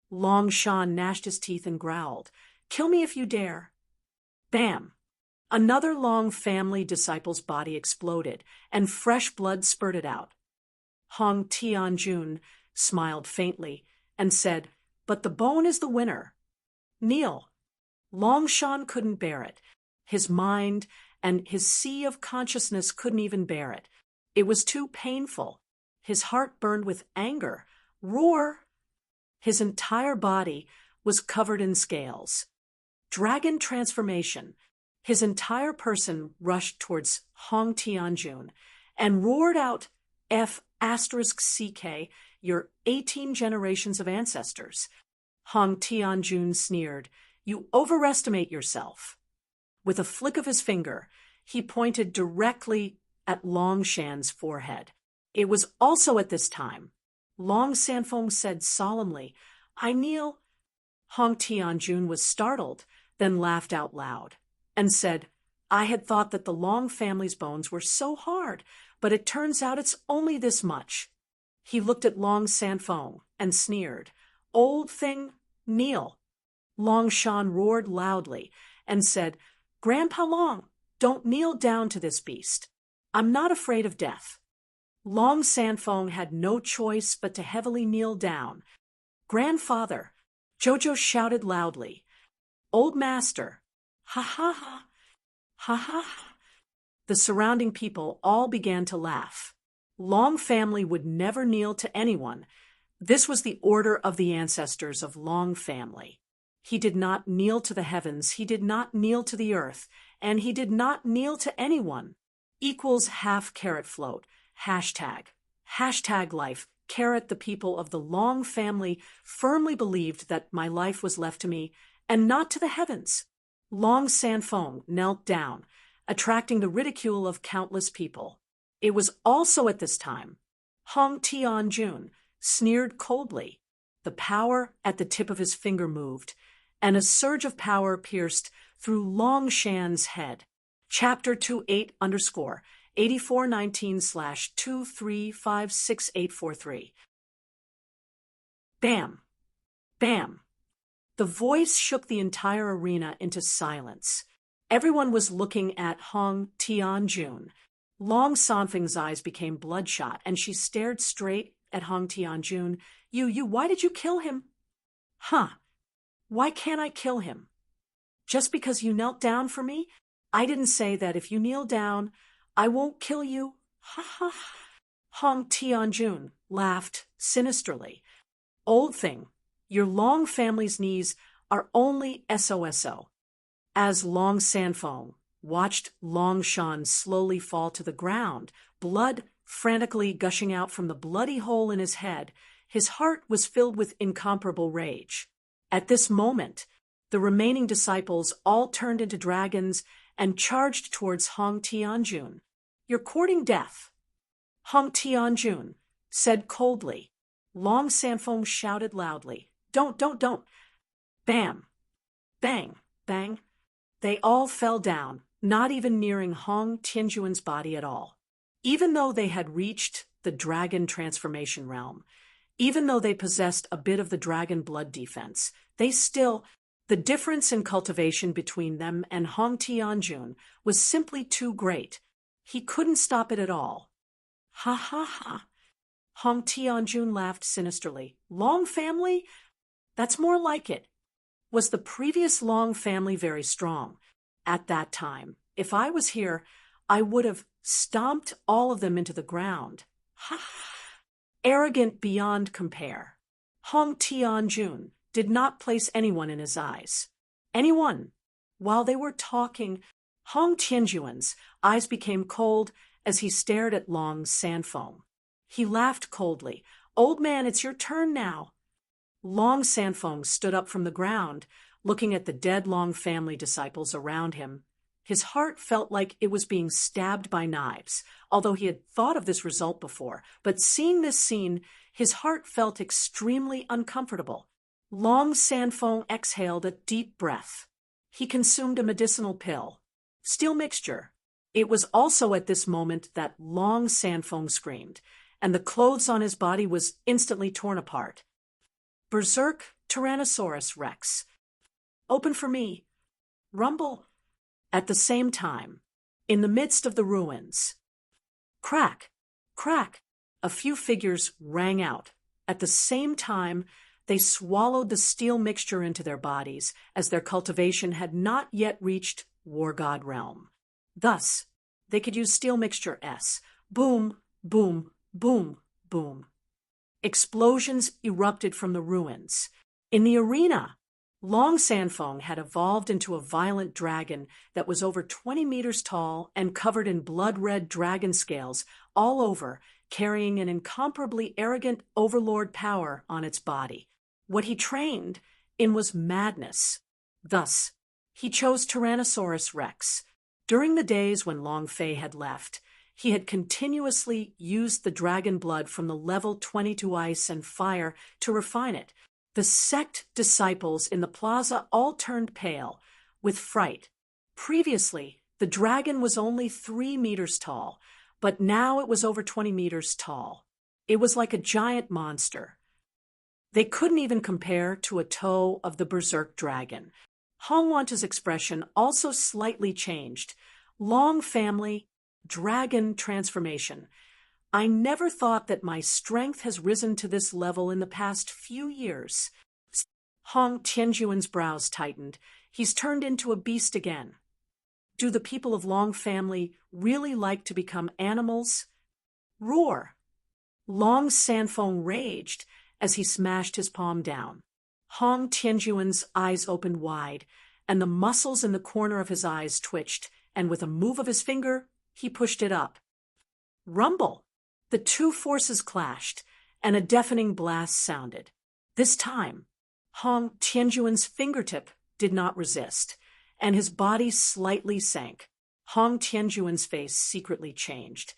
Long Shan gnashed his teeth and growled, Kill me if you dare. Bam! Another Long family disciple's body exploded, and fresh blood spurted out. Hong Tianjun smiled faintly and said, But the bone is the winner. Kneel. Long Shan couldn't bear it. His mind and his sea of consciousness couldn't even bear it. It was too painful. His heart burned with anger. Roar! His entire body was covered in scales. Dragon transformation. His entire person rushed towards Hong Tianjun and roared out, F***CK, your 18 generations of ancestors. Hong Tianjun sneered, You overestimate yourself. With a flick of his finger, he pointed directly at Long Shan's forehead. It was also at this time. Long Sanfeng said solemnly, I kneel. Hong Tianjun was startled, then laughed out loud, and said, I had thought that the Long family's bones were so hard, but it turns out it's only this much. He looked at Long Sanfeng and sneered, Old thing, kneel. Long Shan roared loudly and said, Grandpa Long, don't kneel down to this beast. I'm not afraid of death. Long Sanfeng had no choice but to heavily kneel down. Grandfather, Jojo shouted loudly. Old master, ha ha ha, ha ha ha. The surrounding people all began to laugh. Long family would never kneel to anyone. This was the order of the ancestors of Long family. He did not kneel to the heavens, he did not kneel to the earth, and he did not kneel to anyone. Equals half carrot float. Hashtag. Hashtag life. Carrot. The people of the Long family firmly believed that my life was left to me and not to the heavens. Long Sanfeng knelt down, attracting the ridicule of countless people. It was also at this time Hong Tianjun sneered coldly. The power at the tip of his finger moved, and a surge of power pierced through Long Shan's head. Chapter 28_8419/2356843. Bam! Bam! The voice shook the entire arena into silence. Everyone was looking at Hong Tianjun. Long Sanfeng's eyes became bloodshot, and she stared straight at Hong Tianjun. Why did you kill him? Huh. Why can't I kill him? Just because you knelt down for me? I didn't say that if you kneel down, I won't kill you. Ha ha ha. Hong Tianjun laughed sinisterly. Old thing, your Long family's knees are only SOSO. As Long Sanfeng watched Long Shan slowly fall to the ground, blood frantically gushing out from the bloody hole in his head, his heart was filled with incomparable rage. At this moment, the remaining disciples all turned into dragons and charged towards Hong Tianjun. You're courting death. Hong Tianjun said coldly. Long Sanfeng shouted loudly. Don't. Bam! Bang! Bang! They all fell down, not even nearing Hong Tianjun's body at all. Even though they had reached the dragon transformation realm, even though they possessed a bit of the dragon blood defense, the difference in cultivation between them and Hong Tianjun was simply too great. He couldn't stop it at all. Ha ha ha. Hong Tianjun laughed sinisterly. Long family? That's more like it. Was the previous Long family very strong? At that time, if I was here, I would have stomped all of them into the ground. Ha ha. Arrogant beyond compare. Hong Tianjun did not place anyone in his eyes. Anyone. While they were talking, Hong Tianjun's eyes became cold as he stared at Long Sanfeng. He laughed coldly. Old man, it's your turn now. Long Sanfeng stood up from the ground, looking at the dead Long family disciples around him. His heart felt like it was being stabbed by knives, although he had thought of this result before. But seeing this scene, his heart felt extremely uncomfortable. Long Sanfeng exhaled a deep breath. He consumed a medicinal pill. Steel mixture. It was also at this moment that Long Sanfeng screamed, and the clothes on his body was instantly torn apart. Berserk Tyrannosaurus Rex. Open for me. Rumble. At the same time, in the midst of the ruins. Crack, crack, a few figures rang out. At the same time, they swallowed the steel mixture into their bodies, as their cultivation had not yet reached War God realm. Thus, they could use steel mixture S. Boom, boom, boom, boom. Explosions erupted from the ruins. In the arena, Long Sanfeng had evolved into a violent dragon that was over 20 meters tall and covered in blood-red dragon scales all over, carrying an incomparably arrogant overlord power on its body. What he trained in was madness. Thus, he chose Tyrannosaurus Rex. During the days when Long Fei had left, he had continuously used the dragon blood from the level 22 ice and fire to refine it. The sect disciples in the plaza all turned pale with fright. Previously, the dragon was only 3 meters tall, but now it was over 20 meters tall. It was like a giant monster. They couldn't even compare to a toe of the berserk dragon. Hong Wanta's expression also slightly changed. Long family, dragon transformation. I never thought that my strength has risen to this level in the past few years. Hong Tianjuan's brows tightened. He's turned into a beast again. Do the people of Long family really like to become animals? Roar! Long Sanfeng raged as he smashed his palm down. Hong Tianjuan's eyes opened wide, and the muscles in the corner of his eyes twitched, and with a move of his finger, he pushed it up. Rumble! The two forces clashed, and a deafening blast sounded. This time, Hong Tianjuan's fingertip did not resist, and his body slightly sank. Hong Tianjuan's face secretly changed.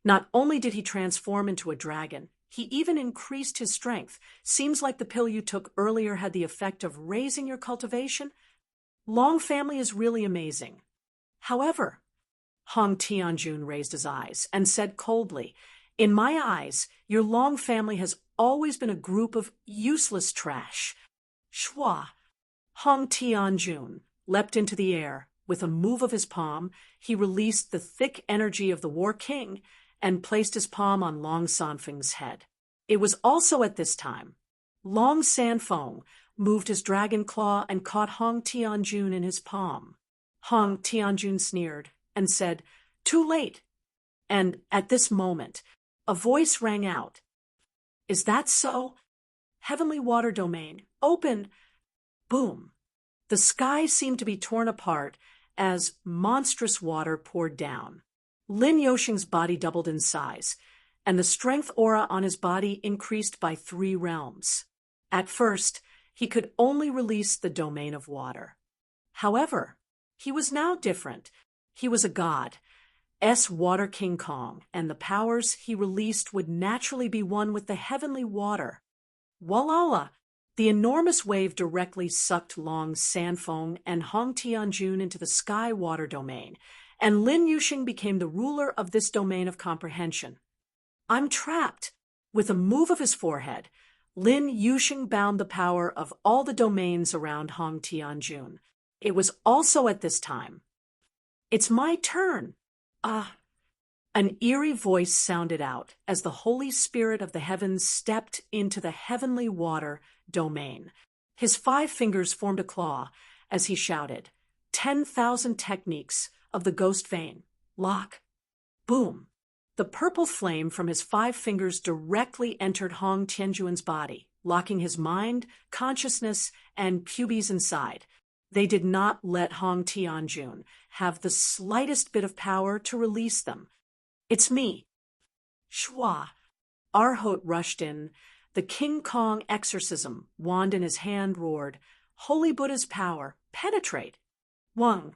Not only did he transform into a dragon, he even increased his strength. Seems like the pill you took earlier had the effect of raising your cultivation. Long family is really amazing. However, Hong Tianjun raised his eyes and said coldly, "In my eyes, your Long family has always been a group of useless trash." Shua! Hong Tianjun leapt into the air. With a move of his palm, he released the thick energy of the War King and placed his palm on Long Sanfeng's head. It was also at this time Long Sanfeng moved his dragon claw and caught Hong Tianjun in his palm. Hong Tianjun sneered and said, "Too late." And at this moment, a voice rang out. "Is that so? Heavenly water domain, open!" Boom! The sky seemed to be torn apart as monstrous water poured down. Lin Yoshing's body doubled in size, and the strength aura on his body increased by 3 realms. At first, he could only release the domain of water. However, he was now different. He was a god, Water King Kong, and the powers he released would naturally be one with the heavenly water. Walala! The enormous wave directly sucked Long Sanfeng and Hong Tianjun into the sky water domain, and Lin Yuxing became the ruler of this domain of comprehension. "I'm trapped." With a move of his forehead, Lin Yuxing bound the power of all the domains around Hong Tianjun. It was also at this time. "It's my turn." An eerie voice sounded out as the Holy Spirit of the heavens stepped into the heavenly water domain. His 5 fingers formed a claw as he shouted, 10,000 techniques of the ghost vein. Lock. Boom. The purple flame from his 5 fingers directly entered Hong Tianjuan's body, locking his mind, consciousness, and pubes inside. They did not let Hong Tianjun have the slightest bit of power to release them. "It's me." Shua! Arhot rushed in. The King Kong exorcism wand in his hand roared, "Holy Buddha's power, penetrate!" Wang!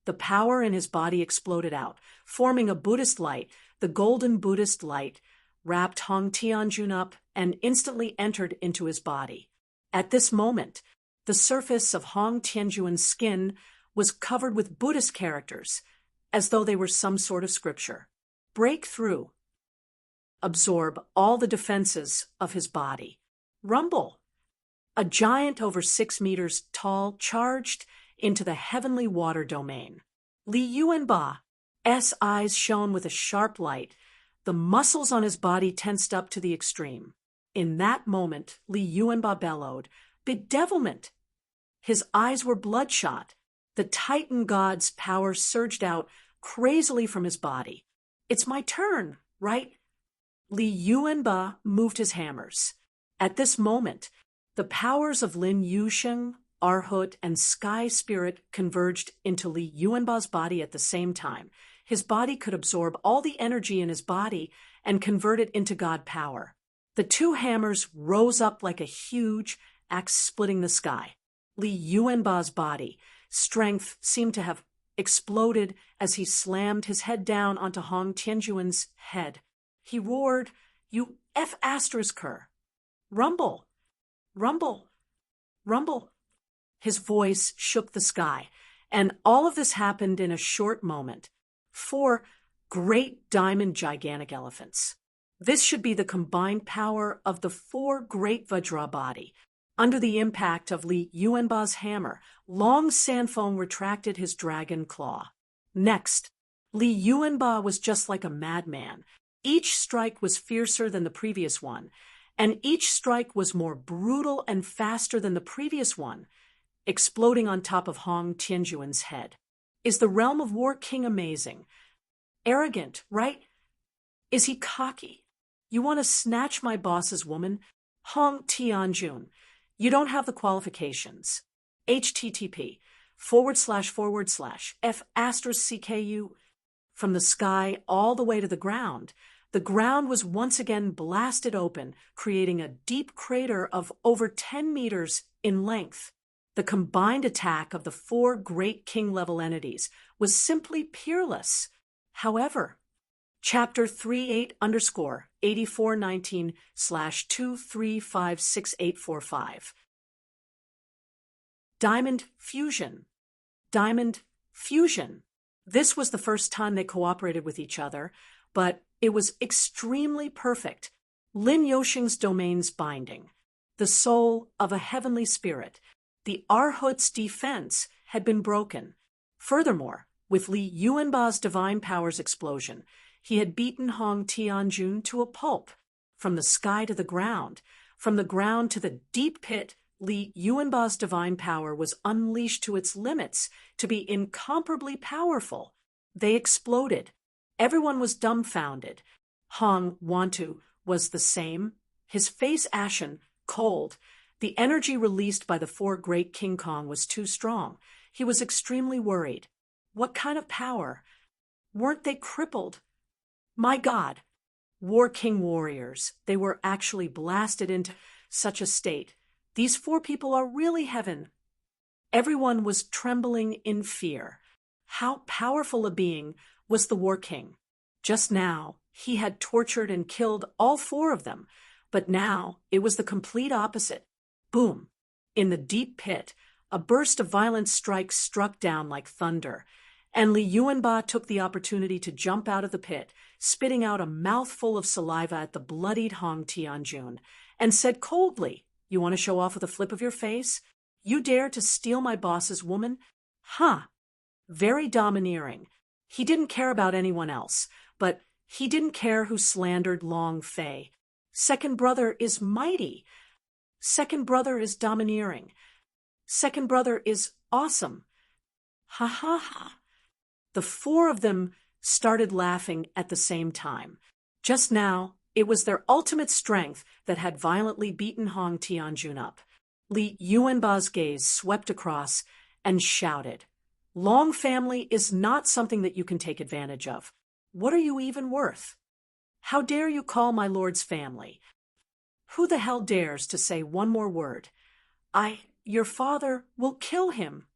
The power in his body exploded out, forming a Buddhist light. The golden Buddhist light wrapped Hong Tianjun up and instantly entered into his body. At this moment, the surface of Hong Tianjuan's skin was covered with Buddhist characters, as though they were some sort of scripture. Break through. Absorb all the defenses of his body. Rumble! A giant over 6 meters tall charged into the heavenly water domain. Li Yuanba's eyes shone with a sharp light. The muscles on his body tensed up to the extreme. In that moment, Li Yuanba bellowed, "Bedevilment!" His eyes were bloodshot. The Titan god's power surged out crazily from his body. "It's my turn, right?" Li Yuanba moved his hammers. At this moment, the powers of Lin Yusheng, Arhut, and Sky Spirit converged into Li Yuanba's body at the same time. His body could absorb all the energy in his body and convert it into god power. The 2 hammers rose up like a huge axe splitting the sky. Li Yuanba's body strength seemed to have exploded as he slammed his head down onto Hong Tianjuan's head. He roared, "You F***er! Rumble! Rumble! Rumble!" His voice shook the sky, and all of this happened in a short moment. 4 great diamond gigantic elephants. This should be the combined power of the 4 great Vajra body. Under the impact of Li Yuanba's hammer, Long Sanfeng retracted his dragon claw. Next, Li Yuanba was just like a madman. Each strike was fiercer than the previous one, and each strike was more brutal and faster than the previous one, exploding on top of Hong Tianjuan's head. Is the realm of War King amazing? Arrogant, right? Is he cocky? You want to snatch my boss's woman? Hong Tianjun, you don't have the qualifications. http://f***CKU. From the sky all the way to the ground was once again blasted open, creating a deep crater of over 10 meters in length. The combined attack of the 4 great king-level entities was simply peerless. However, Chapter 38_8419/2356845. Diamond Fusion. Diamond Fusion. This was the first time they cooperated with each other, but it was extremely perfect. Lin Yoxing's domains binding, the soul of a heavenly spirit, the Arhut's defense had been broken. Furthermore, with Li Yuanba's divine powers explosion, he had beaten Hong Tianjun to a pulp. From the sky to the ground, from the ground to the deep pit, Li Yuanba's divine power was unleashed to its limits to be incomparably powerful. They exploded. Everyone was dumbfounded. Hong Wantu was the same, his face ashen, cold. The energy released by the 4 great King Kong was too strong. He was extremely worried. What kind of power? Weren't they crippled? My God! War King warriors, they were actually blasted into such a state. These 4 people are really heaven. Everyone was trembling in fear. How powerful a being was the War King? Just now, he had tortured and killed all 4 of them, but now it was the complete opposite. Boom! In the deep pit, a burst of violent strikes struck down like thunder, and Li Yuanba took the opportunity to jump out of the pit, spitting out a mouthful of saliva at the bloodied Hong Tianjun, and said coldly, "You want to show off with a flip of your face? You dare to steal my boss's woman? Huh. Very domineering. He didn't care about anyone else, but he didn't care who slandered Long Fei. Second brother is mighty. Second brother is domineering. Second brother is awesome. Ha ha ha." The 4 of them started laughing at the same time. Just now, it was their ultimate strength that had violently beaten Hong Tianjun up. Li Yuanba's gaze swept across and shouted, "Long family is not something that you can take advantage of. What are you even worth? How dare you call my lord's family? Who the hell dares to say one more word? Your father will kill him."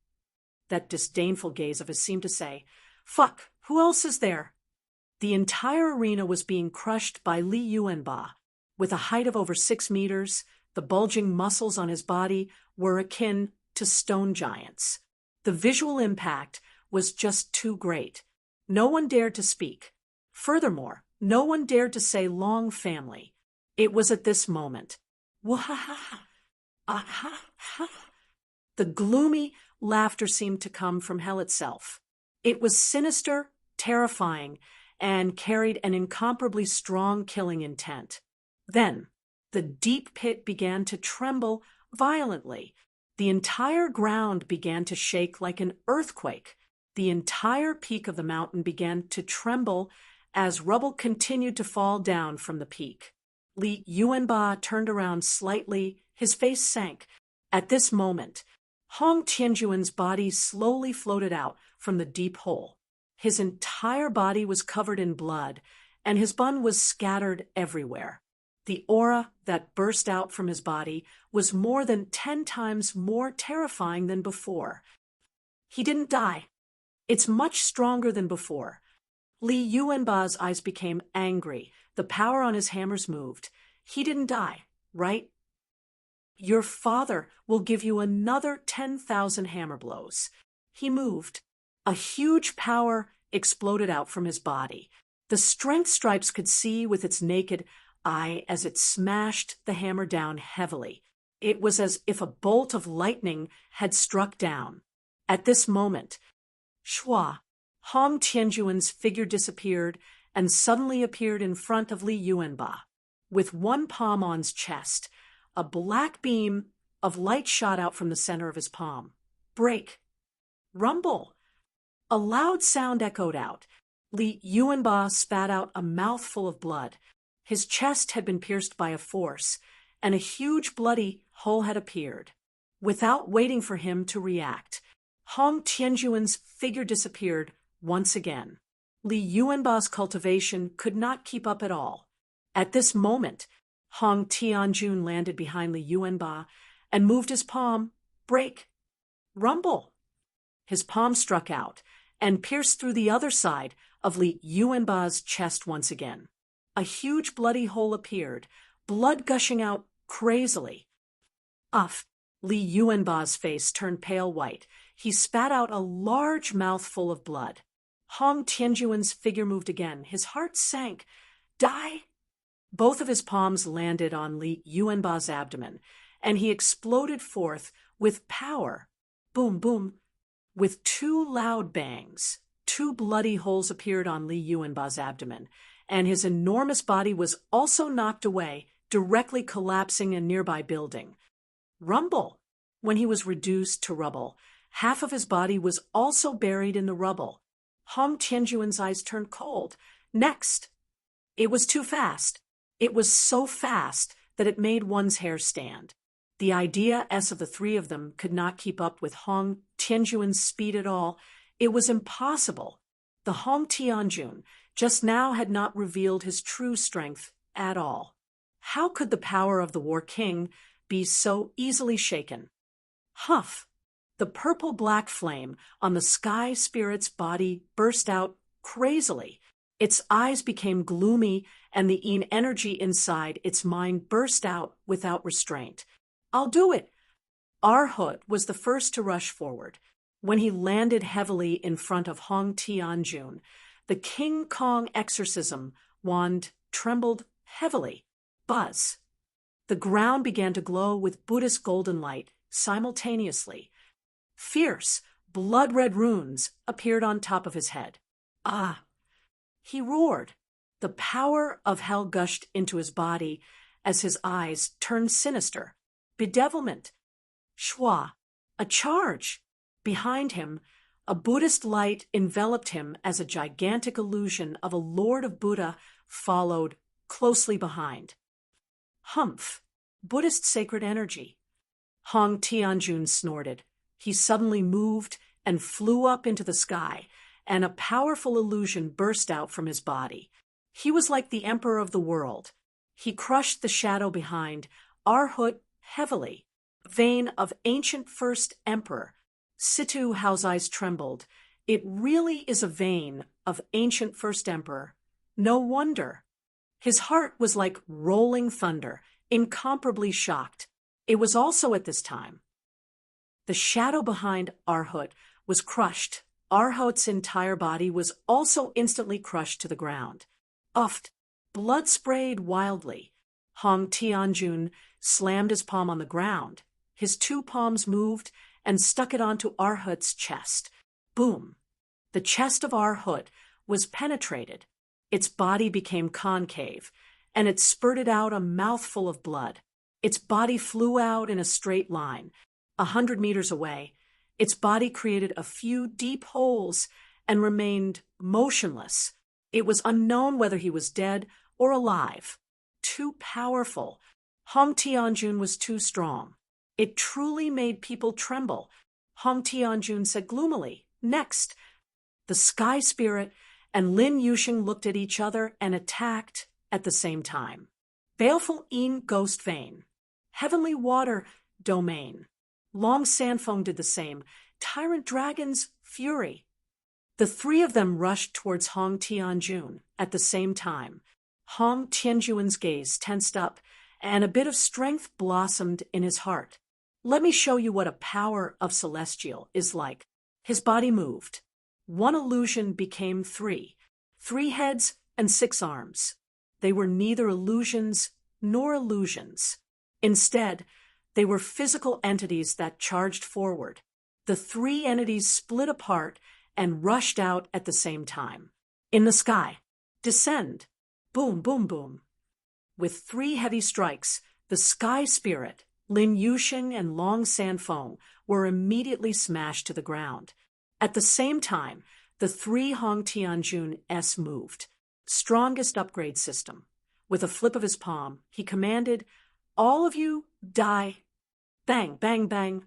That disdainful gaze of his seemed to say, "Fuck, who else is there?" The entire arena was being crushed by Li Yuanba. With a height of over 6 meters, the bulging muscles on his body were akin to stone giants. The visual impact was just too great. No one dared to speak. Furthermore, no one dared to say Long family. It was at this moment. Wahaha! Aha! The gloomy laughter seemed to come from hell itself. It was sinister, terrifying, and carried an incomparably strong killing intent. Then, the deep pit began to tremble violently. The entire ground began to shake like an earthquake. The entire peak of the mountain began to tremble as rubble continued to fall down from the peak. Li Yuanba turned around slightly, his face sank. At this moment, Hong Tianjuan's body slowly floated out from the deep hole. His entire body was covered in blood, and his bun was scattered everywhere. The aura that burst out from his body was more than 10 times more terrifying than before. He didn't die. It's much stronger than before. Li Yuanba's eyes became angry. The power on his hammers moved. He didn't die, right? Your father will give you another 10,000 hammer blows. He moved. A huge power exploded out from his body. The strength Stripes could see with its naked eye as it smashed the hammer down heavily. It was as if a bolt of lightning had struck down. At this moment, Shua, Hong Tianjuan's figure disappeared, and suddenly appeared in front of Li Yuanba. With one palm on his chest, a black beam of light shot out from the center of his palm. Break. Rumble. A loud sound echoed out. Li Yuanba spat out a mouthful of blood. His chest had been pierced by a force, and a huge bloody hole had appeared. Without waiting for him to react, Hong Tianjuan's figure disappeared once again. Li Yuanba's cultivation could not keep up at all. At this moment, Hong Tianjun landed behind Li Yuanba and moved his palm. Break. Rumble. His palm struck out and pierced through the other side of Li Yuanba's chest once again. A huge bloody hole appeared, blood gushing out crazily. Uff! Li Yuanba's face turned pale white. He spat out a large mouthful of blood. Hong Tianjuan's figure moved again. His heart sank. Die? Both of his palms landed on Li Yuanba's abdomen, and he exploded forth with power. Boom, boom. With two loud bangs, two bloody holes appeared on Li Yuanba's abdomen, and his enormous body was also knocked away, directly collapsing a nearby building. Rumble. When he was reduced to rubble, half of his body was also buried in the rubble. Hong Tianjuan's eyes turned cold. Next. It was too fast. It was so fast that it made one's hair stand. The idea-s of the three of them could not keep up with Hong Tianjuan's speed at all. It was impossible. The Hong Tianjun just now had not revealed his true strength at all. How could the power of the War King be so easily shaken? Huff! The purple-black flame on the sky spirit's body burst out crazily. Its eyes became gloomy, and the energy inside its mind burst out without restraint. I'll do it! Arhut was the first to rush forward. When he landed heavily in front of Hong Tianjun, the King Kong exorcism wand trembled heavily. Buzz! The ground began to glow with Buddhist golden light simultaneously. Fierce, blood-red runes appeared on top of his head. Ah! He roared. The power of hell gushed into his body as his eyes turned sinister. Bedevilment. Shua. A charge. Behind him, a Buddhist light enveloped him as a gigantic illusion of a Lord of Buddha followed closely behind. Humph. Buddhist sacred energy. Hong Tianjun snorted. He suddenly moved and flew up into the sky, and a powerful illusion burst out from his body. He was like the emperor of the world. He crushed the shadow behind Arhut heavily. Vein of ancient first emperor. Situ Hao's eyes trembled. It really is a vein of ancient first emperor. No wonder. His heart was like rolling thunder, incomparably shocked. It was also at this time. The shadow behind Arhut was crushed. Arhut's entire body was also instantly crushed to the ground. Uffed. Blood sprayed wildly. Hong Tianjun slammed his palm on the ground. His two palms moved and stuck it onto Arhut's chest. Boom. The chest of Arhut was penetrated. Its body became concave, and it spurted out a mouthful of blood. Its body flew out in a straight line. 100 meters away, its body created a few deep holes and remained motionless. It was unknown whether he was dead or alive. Too powerful. Hong Tianjun was too strong. It truly made people tremble. Hong Tianjun said gloomily, "Next." The sky spirit and Lin Yusheng looked at each other and attacked at the same time. Baleful Yin Ghost Vein. Heavenly Water Domain. Long Sandfong did the same. Tyrant Dragon's Fury. The three of them rushed towards Hong Tianjun at the same time. Hong Tianjuan's gaze tensed up, and a bit of strength blossomed in his heart. Let me show you what a power of celestial is like. His body moved. One illusion became three heads and 6 arms. They were neither illusions nor illusions. Instead, they were physical entities that charged forward. The 3 entities split apart and rushed out at the same time. In the sky, Descend. Boom, boom, boom. With 3 heavy strikes, the Sky Spirit, Lin Yusheng and Long Sanfeng were immediately smashed to the ground. At the same time, the 3 Hong Tianjun-S moved. Strongest upgrade system. With a flip of his palm, he commanded, "All of you, die." Bang, bang, bang.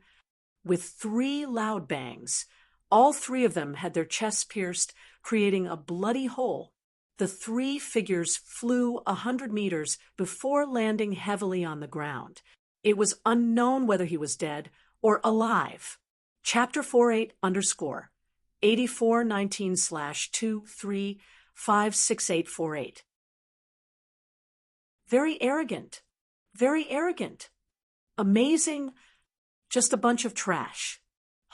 With 3 loud bangs, all 3 of them had their chests pierced, creating a bloody hole. The 3 figures flew 100 meters before landing heavily on the ground. It was unknown whether he was dead or alive. Chapter 48_8419/23556848. Very arrogant. Very arrogant. Amazing. Just a bunch of trash.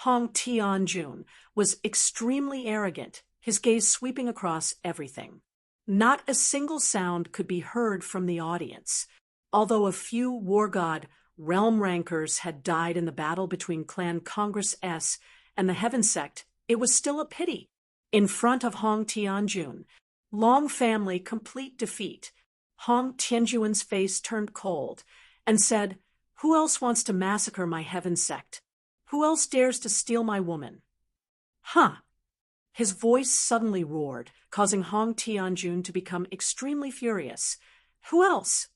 Hong Tianjun was extremely arrogant, his gaze sweeping across everything. Not a single sound could be heard from the audience. Although a few war god realm rankers had died in the battle between Clan Congress S and the Heaven Sect, it was still a pity. In front of Hong Tianjun, Long family complete defeat, Hong Tianjun's face turned cold and said, "Who else wants to massacre my Heaven Sect? Who else dares to steal my woman?" Huh! His voice suddenly roared, causing Hong Tianjun to become extremely furious. Who else?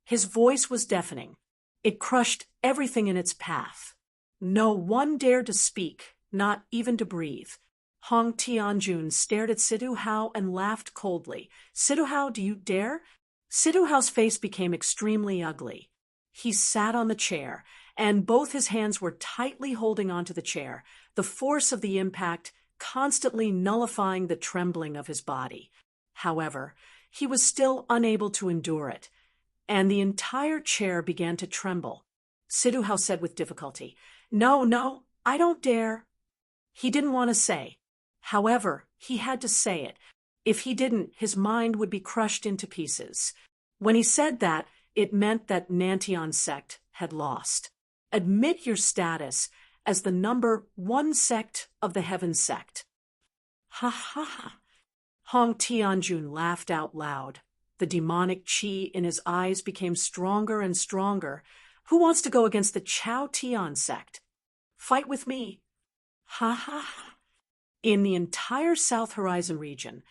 His voice was deafening. It crushed everything in its path. No one dared to speak, not even to breathe. Hong Tianjun stared at Sidu Hao and laughed coldly. "Sidu Hao, do you dare?" Sidu Hao's face became extremely ugly. He sat on the chair, and both his hands were tightly holding onto the chair, the force of the impact constantly nullifying the trembling of his body. However, he was still unable to endure it, and the entire chair began to tremble. Sidu Hao said with difficulty, "No, no, I don't dare." He didn't want to say. However, he had to say it. If he didn't, his mind would be crushed into pieces. When he said that, it meant that Nantian sect had lost. Admit your status as the number 1 sect of the Heaven Sect. Ha ha ha. Hong Tianjun laughed out loud. The demonic qi in his eyes became stronger and stronger. "Who wants to go against the Chao Tian sect? Fight with me." Ha ha ha. In the entire South Horizon region,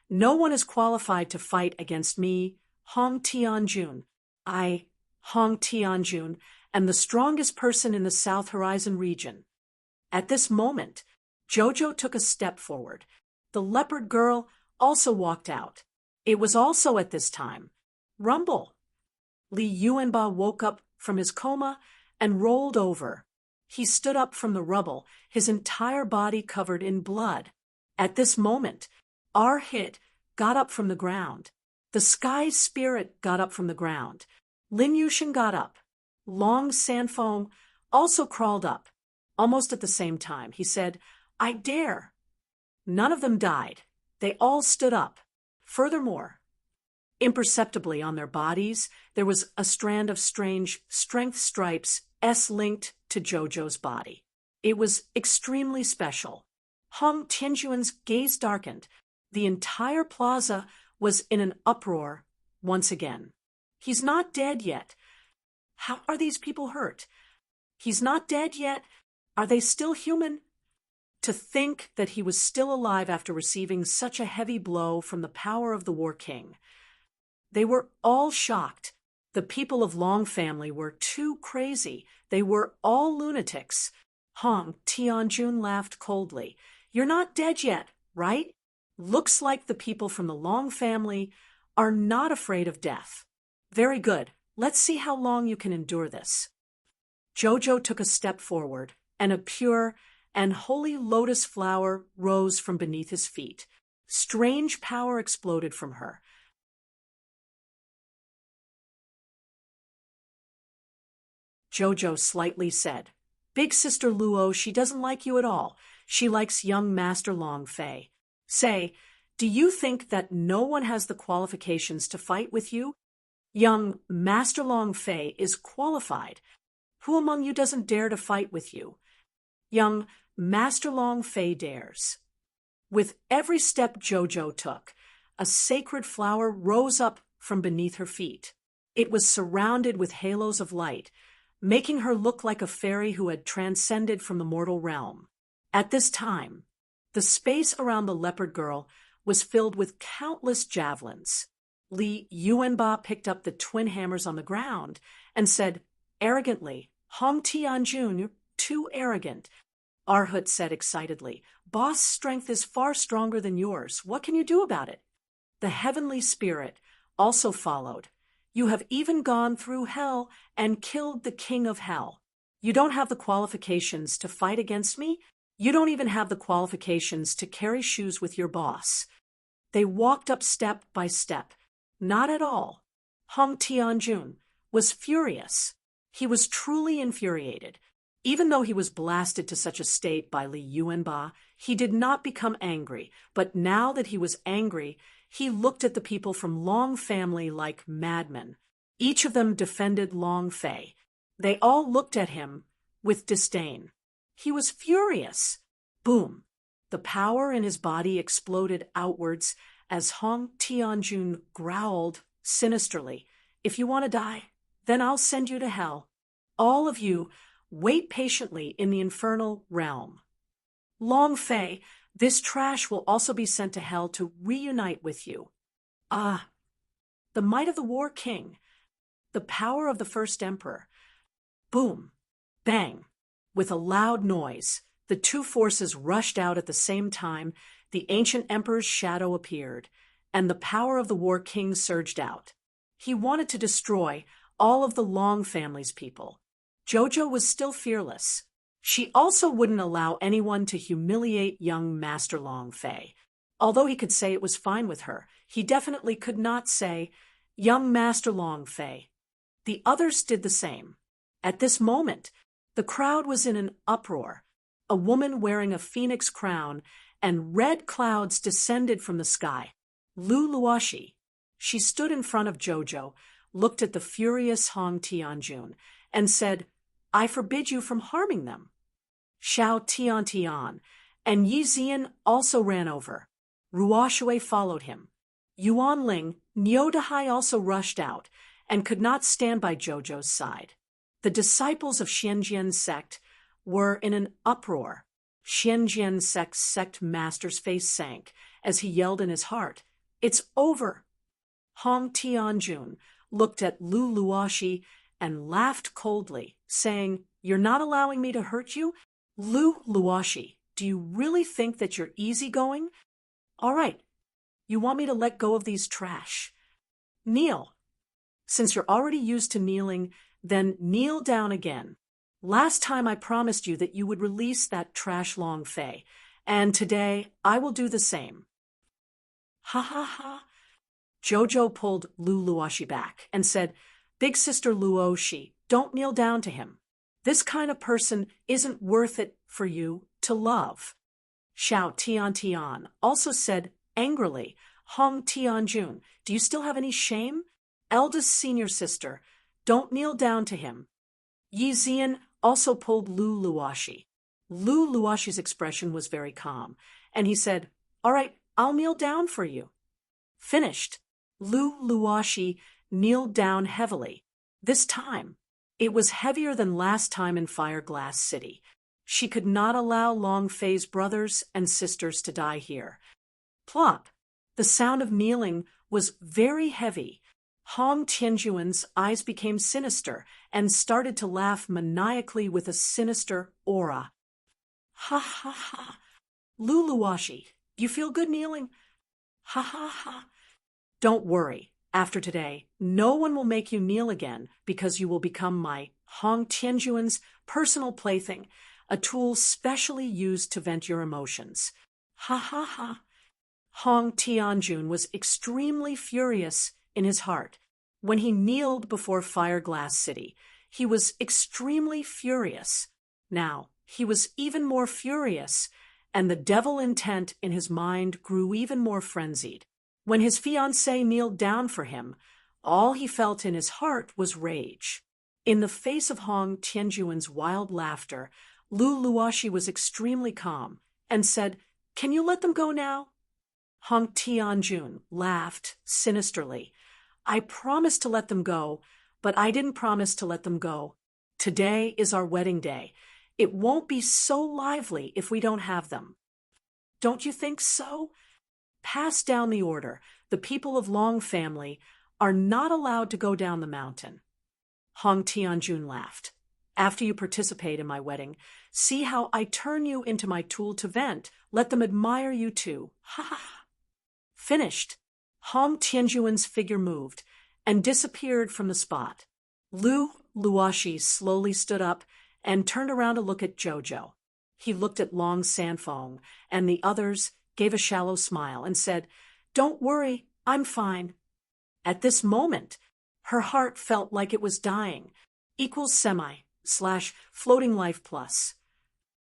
no one is qualified to fight against me, Hong Tianjun. I, Hong Tianjun, am the strongest person in the South Horizon region. At this moment, Jojo took a step forward. The leopard girl also walked out. It was also at this time. Rumble. Li Yuanba woke up from his coma and rolled over. He stood up from the rubble, his entire body covered in blood. At this moment, our hit got up from the ground. The Sky Spirit got up from the ground. Lin Yusheng got up. Long Sanfeng also crawled up. Almost at the same time, he said, "I dare." None of them died. They all stood up. Furthermore, imperceptibly on their bodies, there was a strand of strange strength stripes S-linked to Jojo's body. It was extremely special. Hong Tianjun's gaze darkened. The entire plaza was in an uproar once again. He's not dead yet. How are these people hurt? He's not dead yet. Are they still human? To think that he was still alive after receiving such a heavy blow from the power of the War King. They were all shocked. The people of Long family were too crazy. They were all lunatics. Hong Tianjun laughed coldly. "You're not dead yet, right? Looks like the people from the Long family are not afraid of death. Very good. Let's see how long you can endure this." Jojo took a step forward, and a pure and holy lotus flower rose from beneath his feet. Strange power exploded from her. Jojo slightly said, "Big Sister Luo, she doesn't like you at all. She likes young Master Long Fei. Say, do you think that no one has the qualifications to fight with you? Young Master Long Fei is qualified. Who among you doesn't dare to fight with you? Young Master Long Fei dares." With every step Jojo took, a sacred flower rose up from beneath her feet. It was surrounded with halos of light, making her look like a fairy who had transcended from the mortal realm. At this time, the space around the leopard girl was filled with countless javelins. Li Yuanba picked up the twin hammers on the ground and said arrogantly, "Hong Tianjun, you're too arrogant." Arhut said excitedly, "Boss' strength is far stronger than yours. What can you do about it?" The heavenly spirit also followed. "You have even gone through hell and killed the king of hell. You don't have the qualifications to fight against me. You don't even have the qualifications to carry shoes with your boss." They walked up step by step. Not at all. Hong Tianjun was furious. He was truly infuriated. Even though he was blasted to such a state by Li Yuanba, he did not become angry, but now that he was angry, he looked at the people from Long family like madmen. Each of them defended Long Fei. They all looked at him with disdain. He was furious. Boom! The power in his body exploded outwards as Hong Tianjun growled sinisterly, "If you want to die, then I'll send you to hell. All of you, wait patiently in the infernal realm. Long Fei, this trash will also be sent to hell to reunite with you." Ah, the might of the War King, the power of the first emperor. Boom, bang. With a loud noise, the two forces rushed out at the same time. The ancient emperor's shadow appeared, and the power of the War King surged out. He wanted to destroy all of the Long family's people. Jojo was still fearless. She also wouldn't allow anyone to humiliate young Master Long Fei. Although he could say it was fine with her, he definitely could not say, "Young Master Long Fei." The others did the same. At this moment, the crowd was in an uproar. A woman wearing a phoenix crown and red clouds descended from the sky. Lu Luoshi. She stood in front of Jojo, looked at the furious Hong Tianjun, and said, "I forbid you from harming them." Xiao Tiantian and Yi Zian also ran over. Ruoshui followed him. Yuan Ling, Niodahai also rushed out and could not stand by Jojo's side. The disciples of Xianjian's sect were in an uproar. Xianjian's sect master's face sank as he yelled in his heart, "It's over." Hong Tianjun looked at Lu Luoshi and laughed coldly, saying, "You're not allowing me to hurt you? Lu Luoshi, do you really think that you're easygoing? All right, you want me to let go of these trash? Kneel. Since you're already used to kneeling, then kneel down again. Last time I promised you that you would release that trash Long Fei, and today I will do the same." Ha ha ha. Jojo pulled Lu Luoshi back and said, "Big sister Luoshi, don't kneel down to him. This kind of person isn't worth it for you to love." Xiao Tiantian also said angrily, "Hong Tianjun, do you still have any shame? Eldest senior sister, don't kneel down to him." Yi Zian also pulled Lu Luoshi. Lu Luoshi's expression was very calm, and he said, "All right, I'll kneel down for you." Finished. Lu Luoshi kneeled down heavily. This time, it was heavier than last time in Fireglass City. She could not allow Long Fei's brothers and sisters to die here. Plop! The sound of kneeling was very heavy. Hong Tianjuan's eyes became sinister and started to laugh maniacally with a sinister aura. Ha ha ha. Lu Luoshi, you feel good kneeling? Ha ha ha. Don't worry. After today, no one will make you kneel again because you will become my Hong Tianjuan's personal plaything, a tool specially used to vent your emotions. Ha ha ha. Hong Tianjun was extremely furious in his heart. When he kneeled before Fireglass City, he was extremely furious. Now, he was even more furious, and the devil intent in his mind grew even more frenzied. When his fiancée kneeled down for him, all he felt in his heart was rage. In the face of Hong Tianjuan's wild laughter, Lu Luoshi was extremely calm and said, "Can you let them go now?" Hong Tianjun laughed sinisterly. I promised to let them go, but I didn't promise to let them go. Today is our wedding day. It won't be so lively if we don't have them. Don't you think so? Pass down the order. The people of Long family are not allowed to go down the mountain. Hong Tianjun laughed. After you participate in my wedding, see how I turn you into my tool to vent. Let them admire you too. Ha ha ha. Finished. Hong Tianjun's figure moved and disappeared from the spot. Lu Luoshi slowly stood up and turned around to look at Jojo. He looked at Long Sanfeng and the others, gave a shallow smile, and said, "Don't worry, I'm fine." At this moment, her heart felt like it was dying, equals semi/floating life plus.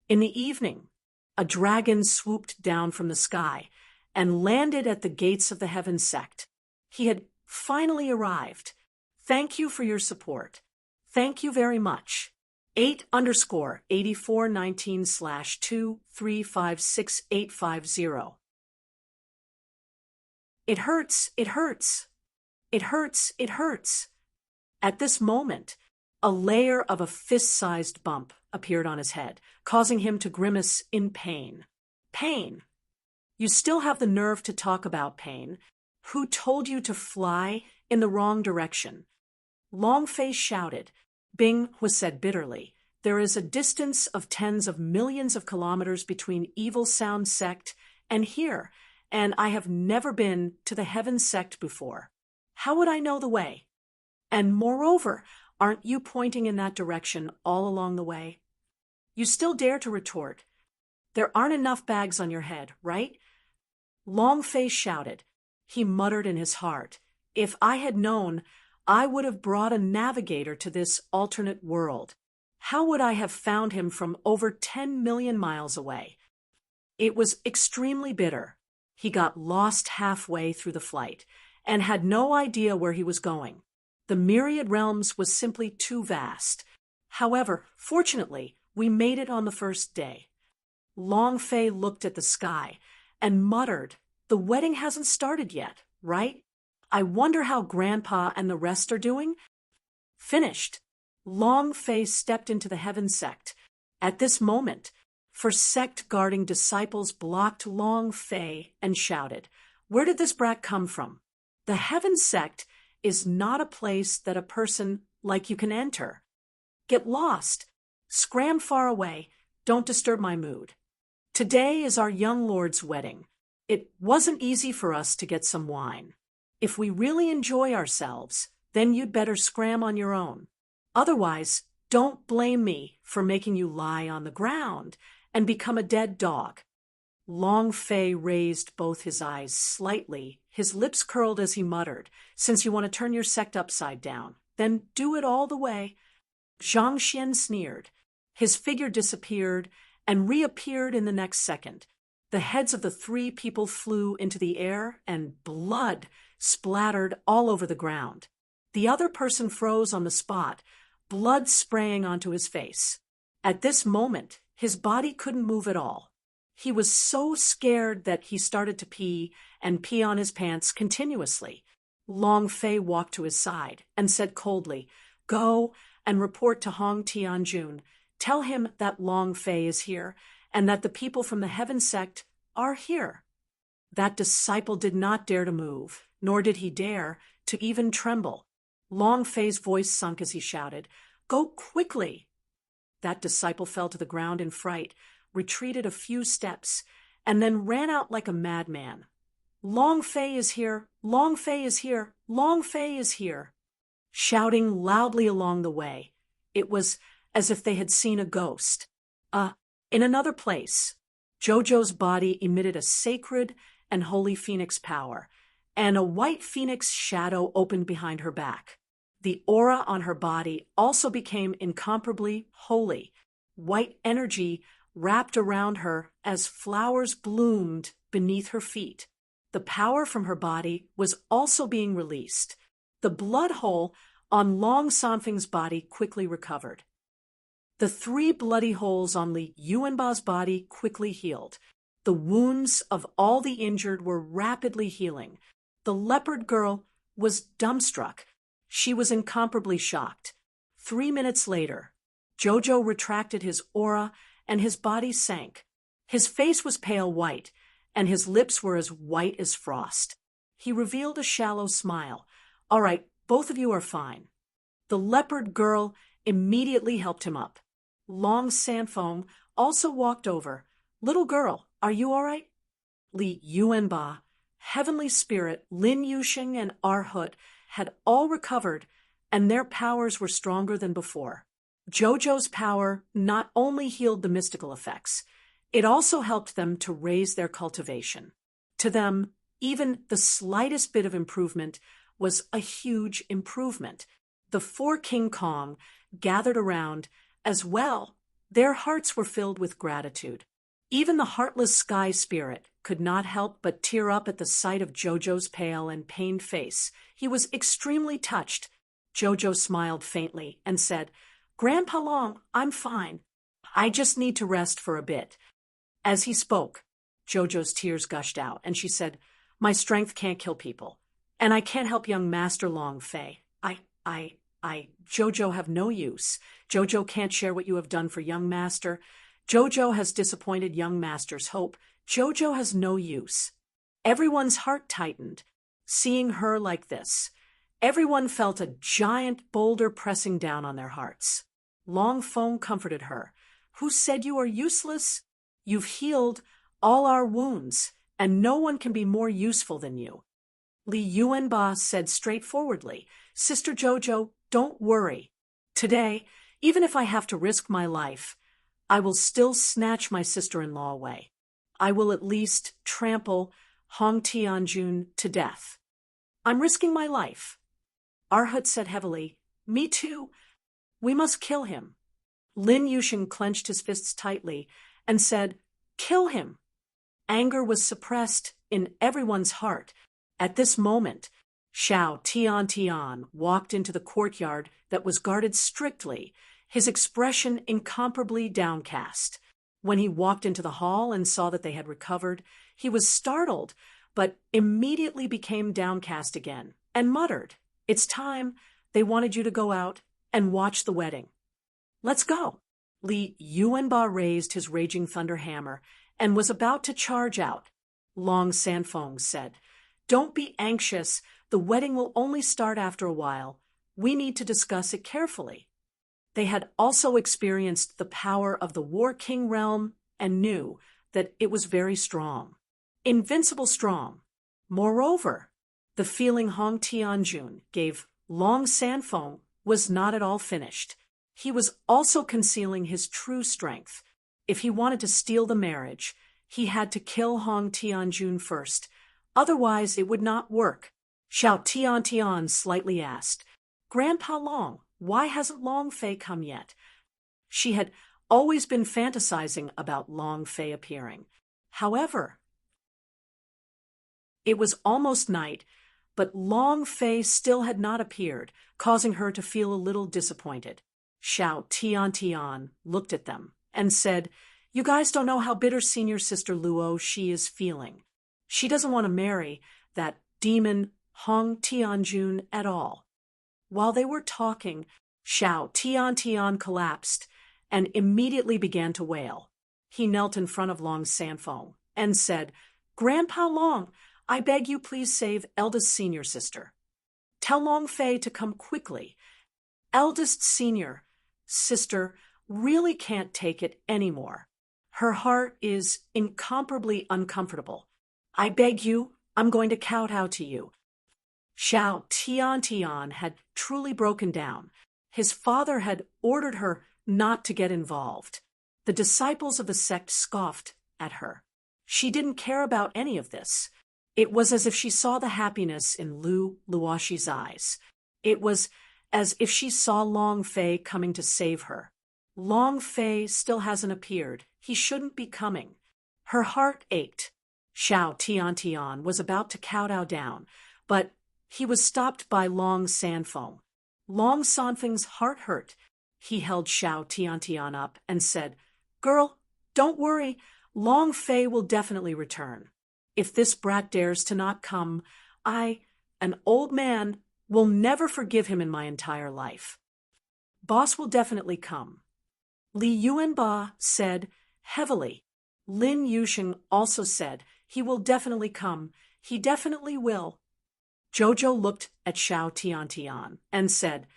In the evening, a dragon swooped down from the sky and landed at the gates of the Heaven Sect. He had finally arrived. Thank you for your support. Thank you very much. 8_8419/2356850. It hurts, it hurts. It hurts, it hurts. At this moment, a layer of a fist-sized bump appeared on his head, causing him to grimace in pain. Pain. You still have the nerve to talk about pain. Who told you to fly in the wrong direction? Longface shouted. Bing was said bitterly. There is a distance of tens of millions of kilometers between Evil Sound Sect and here, and I have never been to the Heaven Sect before. How would I know the way? And moreover, aren't you pointing in that direction all along the way? You still dare to retort. There aren't enough bags on your head, right? Longface shouted. He muttered in his heart. If I had known, I would have brought a navigator to this alternate world. How would I have found him from over 10 million miles away? It was extremely bitter. He got lost halfway through the flight and had no idea where he was going. The myriad realms was simply too vast. However, fortunately, we made it on the first day. Longfei looked at the sky and muttered, "The wedding hasn't started yet, right? I wonder how Grandpa and the rest are doing?" Finished. Longfei stepped into the Heaven Sect. At this moment, for sect-guarding disciples blocked Longfei and shouted, "Where did this brat come from? The Heaven Sect is not a place that a person like you can enter. Get lost. Scram far away. Don't disturb my mood. Today is our young lord's wedding. It wasn't easy for us to get some wine. If we really enjoy ourselves, then you'd better scram on your own. Otherwise, don't blame me for making you lie on the ground and become a dead dog." Longfei raised both his eyes slightly, his lips curled as he muttered, "Since you want to turn your sect upside down, then do it all the way." Zhang Xian sneered. His figure disappeared and reappeared in the next second. The heads of the three people flew into the air and blood splattered all over the ground. The other person froze on the spot, blood spraying onto his face. At this moment, his body couldn't move at all. He was so scared that he started to pee and pee on his pants continuously. Longfei walked to his side and said coldly, "Go and report to Hong Tianjun. Tell him that Longfei is here and that the people from the Heaven Sect are here." That disciple did not dare to move, nor did he dare to even tremble. Longfei's voice sunk as he shouted, "Go quickly!" That disciple fell to the ground in fright, retreated a few steps, and then ran out like a madman. "Longfei is here! Longfei is here! Longfei is here!" Shouting loudly along the way. It was as if they had seen a ghost. In another place, Jojo's body emitted a sacred and holy phoenix power, and a white phoenix shadow opened behind her back. The aura on her body also became incomparably holy. White energy wrapped around her as flowers bloomed beneath her feet. The power from her body was also being released. The blood hole on Long Sanfeng's body quickly recovered. The 3 bloody holes on Li Yuanba's body quickly healed. The wounds of all the injured were rapidly healing. The leopard girl was dumbstruck. She was incomparably shocked. 3 minutes later, Jojo retracted his aura and his body sank. His face was pale white, and his lips were as white as frost. He revealed a shallow smile. "All right, both of you are fine." The leopard girl immediately helped him up. Long Sanfeng also walked over. "Little girl, are you all right?" Li Yuanba, Heavenly Spirit, Lin Yuxing, and Arhut had all recovered, and their powers were stronger than before. Jojo's power not only healed the mystical effects, it also helped them to raise their cultivation. To them, even the slightest bit of improvement was a huge improvement. The four King Kong gathered around as well. Their hearts were filled with gratitude. Even the heartless sky spirit could not help but tear up at the sight of Jojo's pale and pained face. He was extremely touched. Jojo smiled faintly and said, "Grandpa Long, I'm fine. I just need to rest for a bit." As he spoke, Jojo's tears gushed out, and she said, "My strength can't kill people, and I can't help young Master Long Fei. Jojo have no use. Jojo can't share what you have done for young Master. Jojo has disappointed young Master's hope. Jojo has no use." Everyone's heart tightened, seeing her like this. Everyone felt a giant boulder pressing down on their hearts. Long Feng comforted her. "Who said you are useless? You've healed all our wounds, and no one can be more useful than you." Li Yuanba said straightforwardly, "Sister Jojo, don't worry. Today, even if I have to risk my life, I will still snatch my sister-in-law away. I will at least trample Hong Tianjun to death. I'm risking my life." Arhut said heavily, "Me too. We must kill him." Lin Yuxing clenched his fists tightly and said, "Kill him." Anger was suppressed in everyone's heart. At this moment, Xiao Tian walked into the courtyard that was guarded strictly, his expression incomparably downcast. When he walked into the hall and saw that they had recovered, he was startled, but immediately became downcast again, and muttered, "It's time. They wanted you to go out and watch the wedding. Let's go." Li Yuanba raised his raging thunder hammer and was about to charge out. Long Sanfeng said, "Don't be anxious. The wedding will only start after a while. We need to discuss it carefully." They had also experienced the power of the War King realm and knew that it was very strong. Invincible strong. Moreover, the feeling Hong Tianjun gave Long Sanfeng was not at all finished. He was also concealing his true strength. If he wanted to steal the marriage, he had to kill Hong Tianjun first. Otherwise, it would not work. Xiao Tian slightly asked, "Grandpa Long, why hasn't Long Fei come yet?" She had always been fantasizing about Long Fei appearing. However, it was almost night, but Long Fei still had not appeared, causing her to feel a little disappointed. Xiao Tian looked at them and said, "You guys don't know how bitter senior sister Luo she is feeling. She doesn't want to marry that demon Hong Tianjun at all." While they were talking, Xiao Tian collapsed and immediately began to wail. He knelt in front of Long Sanfeng and said, "Grandpa Long, I beg you please save eldest senior sister. Tell Long Fei to come quickly. Eldest senior sister really can't take it anymore. Her heart is incomparably uncomfortable. I beg you, I'm going to kowtow to you." Xiao Tian had truly broken down. His father had ordered her not to get involved. The disciples of the sect scoffed at her. She didn't care about any of this. It was as if she saw the happiness in Luoshi's eyes. It was as if she saw Long Fei coming to save her. Long Fei still hasn't appeared. He shouldn't be coming. Her heart ached. Xiao Tian was about to kowtow down, but he was stopped by Long Sanfeng. Long Sanfeng's heart hurt. He held Xiao Tian up and said, "Girl, don't worry. Long Fei will definitely return. If this brat dares to not come, an old man, will never forgive him in my entire life. Boss will definitely come. Li Yuanba said heavily. Lin Yusheng also said, he will definitely come. He definitely will. Jojo looked at Xiao Tiantian and said,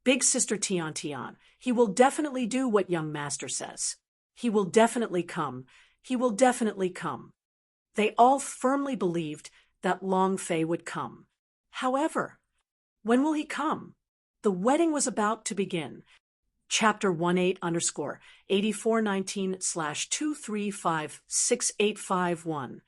Big Sister Tiantian, he will definitely do what young master says. He will definitely come. He will definitely come. They all firmly believed that Long Fei would come. However, when will he come? The wedding was about to begin. Chapter 18_8419/2356851.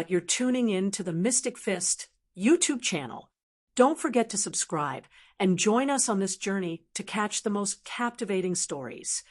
You're tuning in to the Mystic Fist YouTube channel. Don't forget to subscribe and join us on this journey to catch the most captivating stories.